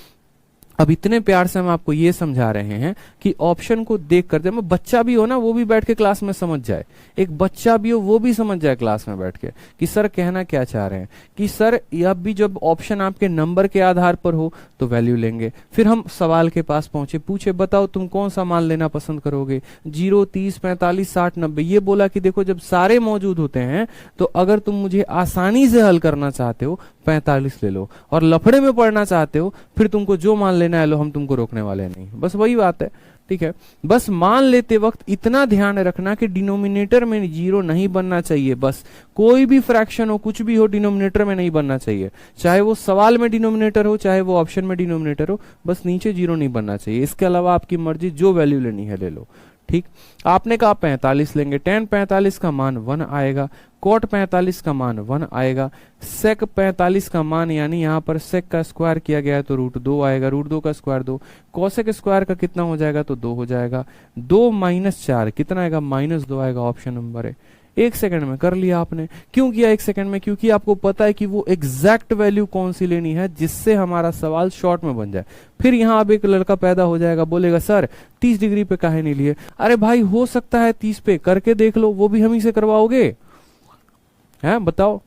अब इतने प्यार से हम आपको ये समझा रहे हैं कि ऑप्शन को देख कर, जब बच्चा भी हो ना वो भी बैठ के क्लास में समझ जाए, एक बच्चा भी हो वो भी समझ जाए क्लास में बैठ के कि सर कहना क्या चाह रहे हैं। कि सर अब भी जब ऑप्शन आपके नंबर के आधार पर हो तो वैल्यू लेंगे। फिर हम सवाल के पास पहुंचे, पूछे बताओ तुम कौन सा मान लेना पसंद करोगे, 0, 30, 45, 60, 90। ये बोला कि देखो जब सारे मौजूद होते हैं तो अगर तुम मुझे आसानी से हल करना चाहते हो 45 ले लो, और लफड़े में पढ़ना चाहते हो फिर तुमको जो मान लेना है लो, हम तुमको रोकने वाले नहीं। बस वही बात है। ठीक है, बस मान लेते वक्त इतना ध्यान रखना कि डिनोमिनेटर में 0 नहीं बनना चाहिए। बस कोई भी फ्रैक्शन हो, कुछ भी हो, डिनोमिनेटर में नहीं बनना चाहिए। चाहे वो सवाल में डिनोमिनेटर हो, चाहे वो ऑप्शन में डिनोमिनेटर हो, बस नीचे 0 नहीं बनना चाहिए। इसके अलावा आपकी मर्जी, जो वैल्यू लेनी है ले लो। ठीक, आपने कहा 45 लेंगे, tan 45 का मान 1 आएगा, cot 45 का मान 1 आएगा, sec 45 का मान, यानी यहाँ पर sec का स्क्वायर किया गया है तो √2 आएगा, √2 का स्क्वायर 2, cosec स्क्वायर का कितना हो जाएगा तो 2 हो जाएगा, 2 - 4 कितना आएगा, -2 आएगा। ऑप्शन नंबर है। 1 सेकंड में कर लिया आपने। क्यों किया 1 सेकंड में? क्योंकि आपको पता है कि वो एग्जैक्ट वैल्यू कौन सी लेनी है जिससे हमारा सवाल शॉर्ट में बन जाए। फिर यहाँ अब एक लड़का पैदा हो जाएगा, बोलेगा सर 30 डिग्री पे काहे नहीं लिए? अरे भाई हो सकता है 30 पे, करके देख लो, वो भी हम ही से करवाओगे हैं? बताओ,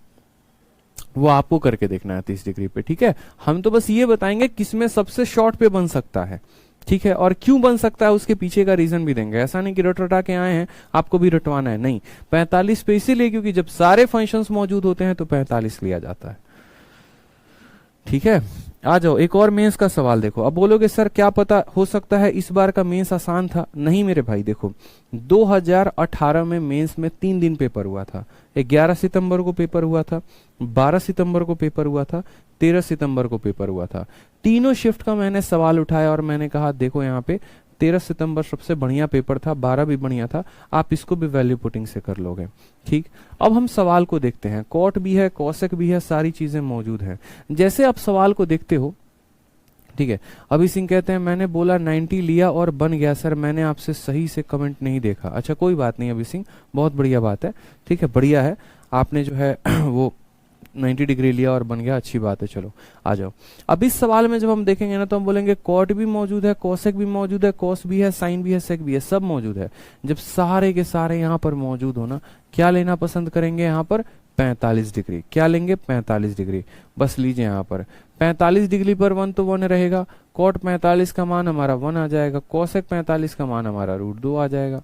वो आपको करके देखना है 30 डिग्री पे। ठीक है, हम तो बस ये बताएंगे किसमें सबसे शॉर्ट पे बन सकता है। ठीक है, और क्यों बन सकता है उसके पीछे का रीजन भी देंगे। ऐसा नहीं कि रट रटा के आए हैं आपको भी रटवाना है, नहीं। 45 पे इसीलिए क्योंकि जब सारे फंक्शंस मौजूद होते हैं तो 45 लिया जाता है। ठीक है, आ जाओ एक और मेंस का सवाल देखो। अब बोलोगे सर क्या पता हो सकता है इस बार का मेंस आसान था। नहीं मेरे भाई, देखो 2018 में मेंस में 3 दिन पेपर हुआ था। 11 सितंबर को पेपर हुआ था, 12 सितंबर को पेपर हुआ था, 13 सितंबर को पेपर हुआ था। तीनों शिफ्ट का मैंने सवाल उठाया और मैंने कहा देखो यहाँ पे 13 सितंबर सबसे बढ़िया पेपर था, 12 भी बढ़िया था, आप इसको भी वैल्यू पुटिंग से कर लोगे। ठीक, अब हम सवाल को देखते हैं। कॉट भी है, कॉसेक भी है, सारी चीजें मौजूद हैं। जैसे आप सवाल को देखते हो, ठीक है, अभी सिंह कहते हैं मैंने बोला 90 लिया और बन गया सर, मैंने आपसे सही से कमेंट नहीं देखा। अच्छा कोई बात नहीं अभी सिंह, बहुत बढ़िया बात है। ठीक है, बढ़िया है, आपने जो है वो 90 डिग्री लिया और बन गया, अच्छी बात है। चलो आ जाओ। अब इस सवाल में जब हम देखेंगे ना तो हम बोलेंगे कॉट भी मौजूद है, कोसेक भी मौजूद है, कोस भी है, साइन भी है, सेक भी है, सब मौजूद है। जब सारे के सारे यहाँ पर मौजूद हो ना, क्या लेना पसंद करेंगे यहाँ पर? 45 डिग्री। क्या लेंगे? 45 डिग्री। बस लीजिए यहाँ पर 45 डिग्री पर 1 तो 1 रहेगा, कॉट 45 का मान हमारा 1 आ जाएगा, कोसेक 45 का मान हमारा √2 आ जाएगा।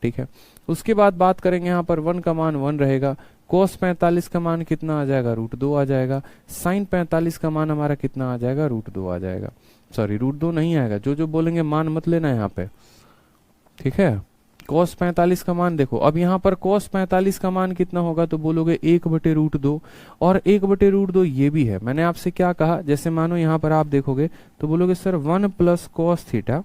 ठीक है, उसके बाद बात करेंगे यहाँ पर 1 का मान 1 रहेगा, कोस 45 का मान कितना आ जाएगा? √2 आ जाएगा, साइन 45 का मान हमारा कितना आ जाएगा? √2 आ जाएगा। सॉरी √2 नहीं आएगा, जो जो बोलेंगे मान मत लेना यहाँ पे, ठीक है। cos 45 का मान देखो, अब यहाँ पर cos 45 का मान कितना होगा तो बोलोगे 1/√2, और 1/√2 ये भी है। मैंने आपसे क्या कहा, जैसे मानो यहाँ पर आप देखोगे तो बोलोगे सर 1 + cos थीटा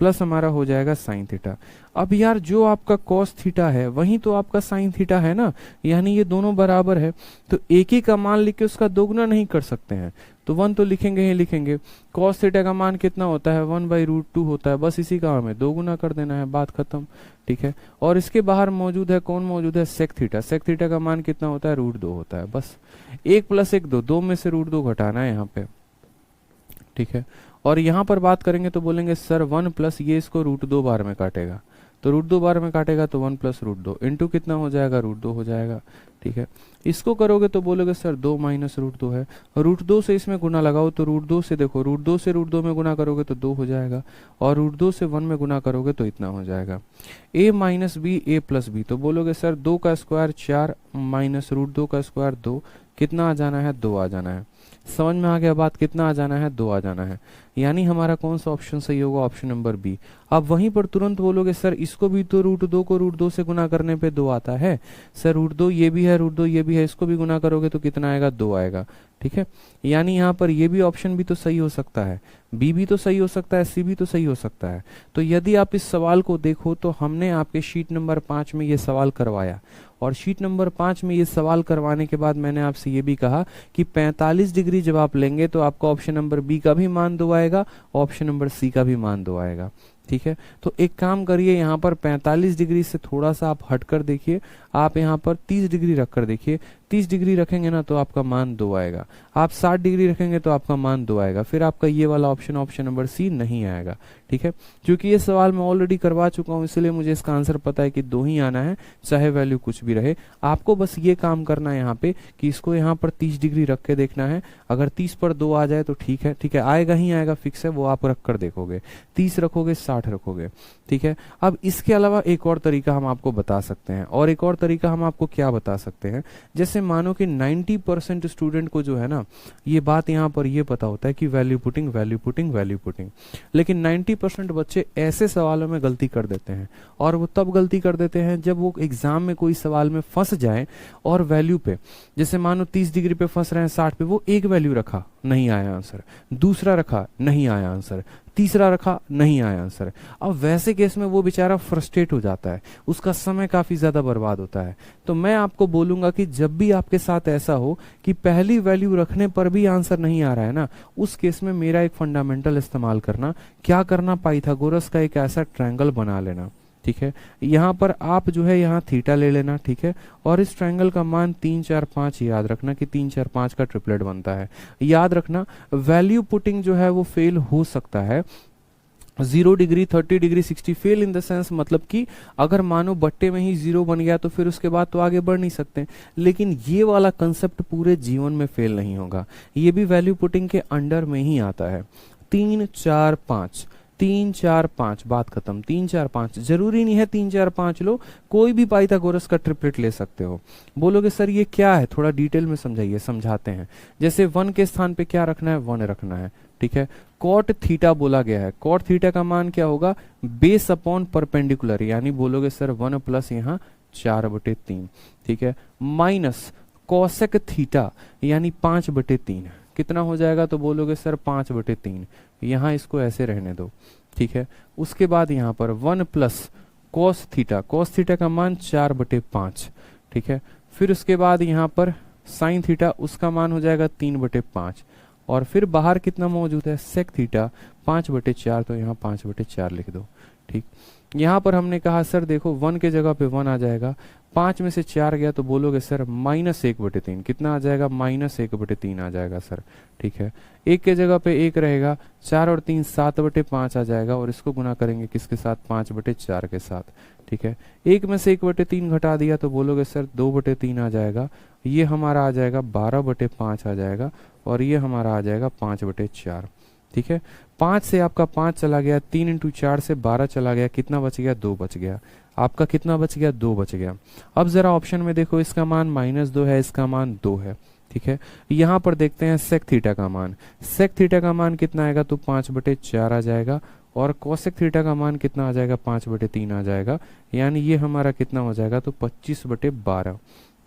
प्लस हमारा हो जाएगा साइन थीटा। अब यार जो आपका cos थीटा है वही तो आपका साइन थीटा है ना, यानी ये दोनों बराबर है, तो एक ही का मान लिख के उसका दोगुना नहीं कर सकते हैं, तो 1 तो लिखेंगे ही लिखेंगे। cos थीटा का मान कितना होता है 1/√2 होता है, बस इसी का हमें दोगुना कर देना है, बात खत्म, ठीक है। और इसके बाहर मौजूद है, कौन मौजूद है, sec थीटा। sec थीटा का मान कितना होता है √2 होता है, बस 1 + 1 2 में से √2 घटाना है यहाँ पे, ठीक है। और यहाँ पर बात करेंगे तो बोलेंगे सर 1 प्लस ये इसको √2 बार में काटेगा, तो √2 बार में काटेगा तो 1 + √2 इंटू कितना हो जाएगा √2 हो जाएगा, ठीक है। इसको करोगे तो बोलोगे सर 2 - √2 है, √2 से इसमें गुना लगाओ तो √2 से देखो, √2 से √2 में गुना करोगे तो 2 हो जाएगा, और √2 से 1 में गुना करोगे तो इतना हो जाएगा। a - b a + b, तो बोलोगे सर 2 का स्क्वायर 4 माइनस √2 का स्क्वायर 2, कितना आ जाना है 2 आ जाना है। समझ में आ गया बात, कितना आ जाना है 2 आ जाना है, यानी हमारा कौन सा ऑप्शन सही होगा, ऑप्शन नंबर बी। अब वहीं पर तुरंत बोलोगे सर इसको भी तो √2 को √2 से गुना करने पे 2 आता है, सर √2 ये भी है, √2 ये भी है, इसको भी गुना करोगे तो कितना आएगा 2 आएगा, ठीक है। यानी यहाँ पर ये भी ऑप्शन भी तो सही हो सकता है, बी भी तो सही हो सकता है, सी भी तो सही हो सकता है। तो यदि आप इस सवाल को देखो तो हमने आपके शीट नंबर 5 में ये सवाल करवाया, और शीट नंबर 5 में ये सवाल करवाने के बाद मैंने आपसे ये भी कहा कि 45 डिग्री जब आप लेंगे तो आपका ऑप्शन नंबर बी का भी मान 2 आएगा, ऑप्शन नंबर सी का भी मान 2 आएगा, ठीक है। तो एक काम करिए, यहाँ पर 45 डिग्री से थोड़ा सा आप हटकर देखिए, आप यहाँ पर 30 डिग्री रखकर देखिए, 30 डिग्री रखेंगे ना तो आपका मान 2 आएगा, आप 60 डिग्री रखेंगे तो आपका मान 2 आएगा, फिर आपका ये वाला ऑप्शन ऑप्शन नंबर सी नहीं आएगा, ठीक है। क्योंकि ये सवाल मैं ऑलरेडी करवा चुका हूँ, इसलिए मुझे इसका आंसर पता है कि 2 ही आना है, चाहे वैल्यू कुछ भी रहे। आपको बस ये काम करना है यहाँ पे कि इसको यहाँ पर 30 डिग्री रख के देखना है, अगर 30 पर 2 आ जाए तो ठीक है, ठीक है, आएगा ही आएगा, फिक्स है, वो आप रख कर देखोगे, 30 रखोगे 60 रखोगे, ठीक है। अब इसके अलावा एक और तरीका हम आपको बता सकते हैं, और एक और तरीका हम आपको क्या बता सकते हैं, जैसे मानो कि 90% स्टूडेंट को जो है ना ये बात यहाँ पर ये पता होता है कि value putting value putting value putting, लेकिन 90% बच्चे ऐसे सवालों में गलती कर देते हैं, और वो तब गलती कर देते हैं जब वो एग्जाम में कोई सवाल में फंस जाए और वैल्यू पे, जैसे मानो 30 डिग्री पे फंस रहे हैं 60 पे, वो एक वैल्यू रखा नहीं आया आंसर, दूसरा रखा नहीं आया आंसर, तीसरा रखा नहीं आया आंसर। अब वैसे केस में वो बेचारा फ्रस्ट्रेट हो जाता है, उसका समय काफी ज्यादा बर्बाद होता है। तो मैं आपको बोलूंगा कि जब भी आपके साथ ऐसा हो कि पहली वैल्यू रखने पर भी आंसर नहीं आ रहा है ना, उस केस में मेरा एक फंडामेंटल इस्तेमाल करना, क्या करना, पाइथागोरस का एक ऐसा ट्रायंगल बना लेना, ठीक है। यहाँ पर आप जो है यहाँ थीटा ले लेना, ठीक है, और इस ट्रायंगल का मान 3 4 5 याद रखना कि 3 4 5 का ट्रिपलेट बनता है। याद रखना वैल्यू पुटिंग जो है वो फेल हो सकता है, 0 degree 30 degree 60 fail in the sense, मतलब कि अगर मानो बट्टे में ही 0 बन गया तो फिर उसके बाद तो आगे बढ़ नहीं सकते, लेकिन ये वाला कंसेप्ट पूरे जीवन में फेल नहीं होगा, ये भी वैल्यू पुटिंग के अंडर में ही आता है। 3 4 5 3 4 5 बात खत्म, 3 4 5 जरूरी नहीं है 3 4 5 लो, कोई भी पाइथागोरस का ट्रिपलेट ले सकते हो। बोलोगे सर ये क्या है, थोड़ा डिटेल में समझाइए, समझाते हैं। जैसे 1 के स्थान पे क्या रखना है, 1 रखना है, ठीक है। कॉट थीटा बोला गया है, कॉट थीटा का मान क्या होगा, बेस अपॉन परपेंडिकुलर, यानी बोलोगे सर 1 प्लस यहाँ 4/3, ठीक है, माइनस कॉसेक थीटा यानी 5/3, कितना हो जाएगा तो बोलोगे सर 5/3, यहाँ इसको ऐसे रहने दो, ठीक है। उसके बाद यहाँ पर 1 plus cos theta, cos theta का मान 4/5, ठीक है। फिर उसके बाद यहाँ पर साइन थीटा, उसका मान हो जाएगा 3/5, और फिर बाहर कितना मौजूद है, सेक थीटा 5/4, तो यहाँ 5/4 लिख दो, ठीक। यहाँ पर हमने कहा सर देखो 1 के जगह पे 1 आ जाएगा, 5 में से 4 गया तो बोलोगे सर -1/3, कितना आ जाएगा, -1/3 आ जाएगा सर, ठीक है। 1 के जगह पे 1 रहेगा, 4 और 3 7/5 आ जाएगा, और इसको गुना करेंगे किसके साथ, 5/4 के साथ, ठीक है। 1 में से 1/3 घटा दिया तो बोलोगे सर 2/3 आ जाएगा, ये हमारा आ जाएगा 12/5 आ जाएगा, और ये हमारा आ जाएगा 5/4, ठीक है। 5 से आपका 5 चला गया, 3 × 4 से 12 चला गया, कितना बच गया, 2 बच गया, आपका कितना बच गया, 2 बच गया। अब जरा ऑप्शन में देखो, इसका मान -2 है, इसका मान 2 है, ठीक है। यहाँ पर देखते हैं सेक थीटा का मान। सेक थीटा का मान कितना आएगा, तो 5/4 आ जाएगा, और कोसेक थीटा का मान कितना आ जाएगा, 5/3 आ जाएगा। यानी ये हमारा कितना हो जाएगा, तो 25/12।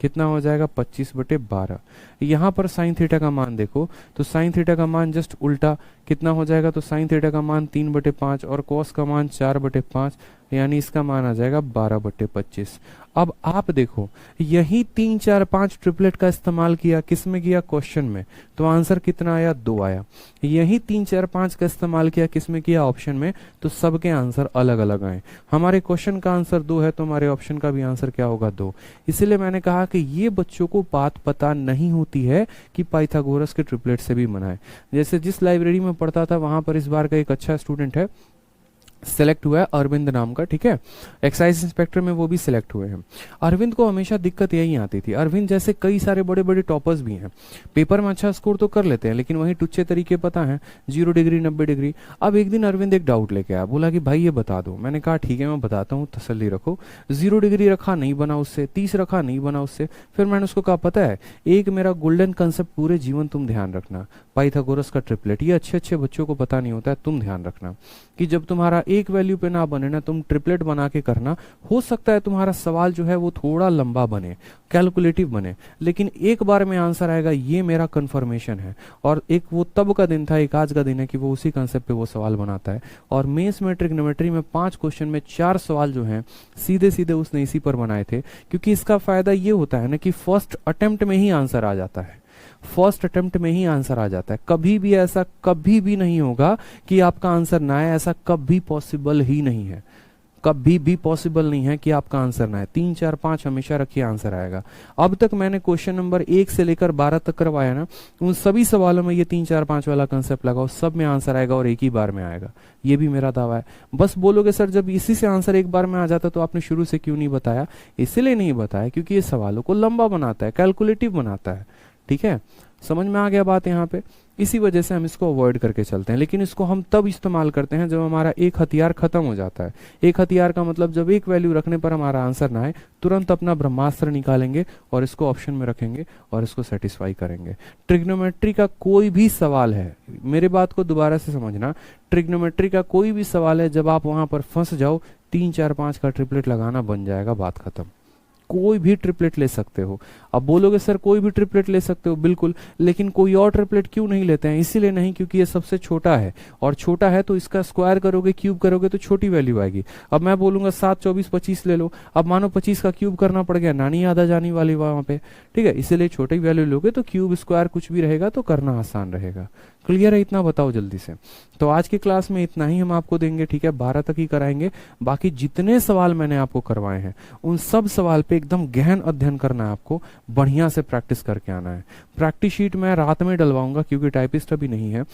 कितना हो जाएगा, 25/12। यहाँ पर साइन थीटा का मान देखो, तो साइन थीटा का मान जस्ट उल्टा कितना हो जाएगा, तो साइन थीटा का मान 3/5 और कॉस का मान 4/5, यानी इसका मान आ जाएगा 12/25। अब आप देखो, यही 3 4 5 ट्रिपलेट का इस्तेमाल किया, किस में किया, क्वेश्चन में, तो आंसर कितना आया, 2 आया। यही 3 4 5 का इस्तेमाल किया, किस में किया, ऑप्शन में, तो सबके आंसर अलग अलग आए। हमारे क्वेश्चन का आंसर 2 है, तो हमारे ऑप्शन का भी आंसर क्या होगा, 2। इसीलिए मैंने कहा कि ये बच्चों को बात पता नहीं होती है कि पाइथागोरस के ट्रिपलेट से भी बनाए। जैसे जिस लाइब्रेरी में पढ़ता था, वहां पर इस बार का एक अच्छा स्टूडेंट है, सेलेक्ट हुआ है, अरविंद नाम का, ठीक है, एक्साइज इंस्पेक्टर में वो भी सिलेक्ट हुए हैं। अरविंद को हमेशा दिक्कत यही आती थी। अरविंद जैसे कई सारे बड़े बड़े टॉपर्स भी हैं, पेपर में अच्छा स्कोर तो कर लेते हैं, लेकिन वही टुच्चे तरीके पता है, 0 डिग्री 90 डिग्री। अब एक दिन अरविंद एक डाउट लेके आया, बोला कि भाई ये बता दो। मैंने कहा ठीक है मैं बताता हूँ, तसल्ली रखो। 0 डिग्री रखा, नहीं बना उससे, 30 रखा, नहीं बना उससे। फिर मैंने उसको कहा पता है, एक मेरा गोल्डन कंसेप्ट पूरे जीवन तुम ध्यान रखना, पाइथागोरस का ट्रिपलेट, ये अच्छे अच्छे बच्चों को पता नहीं होता है, तुम ध्यान रखना कि जब तुम्हारा एक वैल्यू पे ना बने ना, तुम ट्रिपलेट बना के करना। हो सकता है तुम्हारा सवाल जो है वो थोड़ा लंबा बने, कैलकुलेटिव बने, लेकिन एक बार में आंसर आएगा, ये मेरा कंफर्मेशन है। और एक वो तब का दिन था, एक आज का दिन है कि वो उसी कंसेप्ट पे वो सवाल बनाता है। और मेंस में ट्रिग्नोमेट्री में 5 क्वेश्चन में 4 सवाल जो हैं सीधे सीधे उसने इसी पर बनाए थे, क्योंकि इसका फायदा ये होता है ना कि फर्स्ट अटेम्प्ट में ही आंसर आ जाता है। फर्स्ट अटेम्प्ट में ही आंसर आ जाता है। कभी भी ऐसा कभी भी नहीं होगा कि आपका आंसर ना आए, ऐसा कभी पॉसिबल ही नहीं है। कभी भी पॉसिबल नहीं है कि आपका आंसर ना आए। 3 4 5 हमेशा रखिए, आंसर आएगा। अब तक मैंने क्वेश्चन नंबर 1 से लेकर 12 तक करवाया ना, उन सभी सवालों में ये 3 4 5 वाला कंसेप्ट लगाओ, सब में आंसर आएगा और एक ही बार में आएगा। ये भी मेरा दावा है। बस बोलोगे सर जब इसी से आंसर एक बार में आ जाता तो आपने शुरू से क्यों नहीं बताया? इसलिए नहीं बताया क्योंकि ये सवालों को लंबा बनाता है, कैलकुलेटिव बनाता है। ठीक है, समझ में आ गया बात यहाँ पे? इसी वजह से हम इसको अवॉइड करके चलते हैं, लेकिन इसको हम तब इस्तेमाल करते हैं जब हमारा एक हथियार खत्म हो जाता है। एक हथियार का मतलब जब एक वैल्यू रखने पर हमारा आंसर ना आए, तुरंत अपना ब्रह्मास्त्र निकालेंगे और इसको ऑप्शन में रखेंगे और इसको सेटिस्फाई करेंगे। ट्रिग्नोमेट्री का कोई भी सवाल है, मेरे बात को दोबारा से समझना, ट्रिग्नोमेट्री का कोई भी सवाल है, जब आप वहां पर फंस जाओ 3 4 5 का ट्रिपलेट लगाना बन जाएगा, बात खत्म। कोई भी ट्रिपलेट ले सकते हो। अब बोलोगे सर कोई भी ट्रिपलेट ले सकते हो, बिल्कुल, लेकिन कोई और ट्रिपलेट क्यों नहीं लेते हैं? इसीलिए नहीं क्योंकि ये सबसे छोटा है, और छोटा है तो इसका स्क्वायर करोगे, क्यूब करोगे तो छोटी वैल्यू आएगी। अब मैं बोलूंगा 7 24 25 ले लो, अब मानो 25 का क्यूब करना पड़ गया, नानी आधा जानी वाली वहां पे। ठीक है, इसीलिए छोटी वैल्यू लोगे तो क्यूब स्क्वायर कुछ भी रहेगा तो करना आसान रहेगा। क्लियर है? इतना बताओ जल्दी से। तो आज की क्लास में इतना ही हम आपको देंगे, ठीक है, 12 तक ही कराएंगे। बाकी जितने सवाल मैंने आपको करवाए हैं उन सब सवाल पे एकदम गहन अध्ययन करना है आपको, बढ़िया से प्रैक्टिस करके आना है। प्रैक्टिस शीट मैं रात में डलवाऊंगा क्योंकि टाइपिस्ट अभी नहीं है।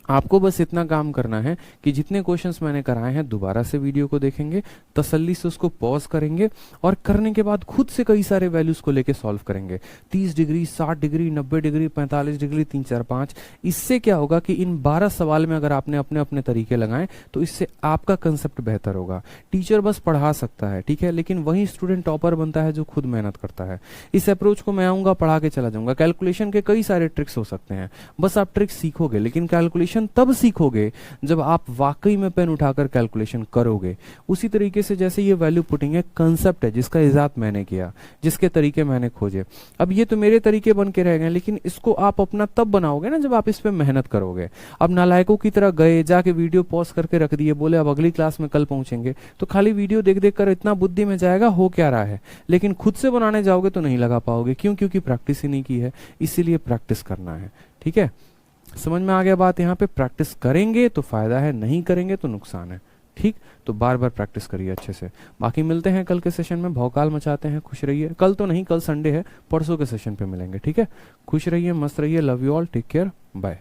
आपको बस इतना काम करना है कि जितने क्वेश्चंस मैंने कराए हैं दोबारा से वीडियो को देखेंगे, तसल्ली से उसको पॉज करेंगे और करने के बाद खुद से कई सारे वैल्यूज को लेके सॉल्व करेंगे। 30 डिग्री, 60 डिग्री, 90 डिग्री, 45 डिग्री, 3 4 5। इससे क्या होगा कि इन 12 सवाल में अगर आपने अपने अपने तरीके लगाए तो इससे आपका कंसेप्ट बेहतर होगा। टीचर बस पढ़ा सकता है, ठीक है, लेकिन वही स्टूडेंट टॉपर बनता है जो खुद मेहनत करता है। इस अप्रोच को मैं आऊंगा, पढ़ा के चला जाऊंगा। कैलकुलेशन के कई सारे ट्रिक्स हो सकते हैं, बस आप ट्रिक्स सीखोगे, लेकिन कैलकुलेशन तब सीखोगे जब आप वाकई में पेन उठाकर कैलकुलेशन करोगे। उसी तरीके से जैसे ये वैल्यू पुटिंग है, कंसेप्ट है जिसका इजात मैंने किया, जिसके तरीके मैंने खोजे। अब ये तो मेरे तरीके बन के रह गए, लेकिन इसको आप अपना तब बनाओगे ना जब आप इस पे मेहनत करोगे। अब नालायकों की तरह गए, जाके वीडियो पॉज करके रख दिए, बोले अब अगली क्लास में कल पहुंचेंगे, तो खाली वीडियो देख देख कर इतना बुद्धि में जाएगा, हो क्या रहा है, लेकिन खुद से बनाने जाओगे तो नहीं लगा पाओगे। क्यों? क्योंकि प्रैक्टिस ही नहीं की है। इसीलिए प्रैक्टिस करना है, ठीक है। समझ में आ गया बात? यहाँ पे प्रैक्टिस करेंगे तो फायदा है, नहीं करेंगे तो नुकसान है। ठीक, तो बार बार प्रैक्टिस करिए अच्छे से। बाकी मिलते हैं कल के सेशन में, भौकाल मचाते हैं। खुश रहिए। कल तो नहीं, कल संडे है, परसों के सेशन पे मिलेंगे, ठीक है। खुश रहिए, मस्त रहिए। Love you all, take care, bye.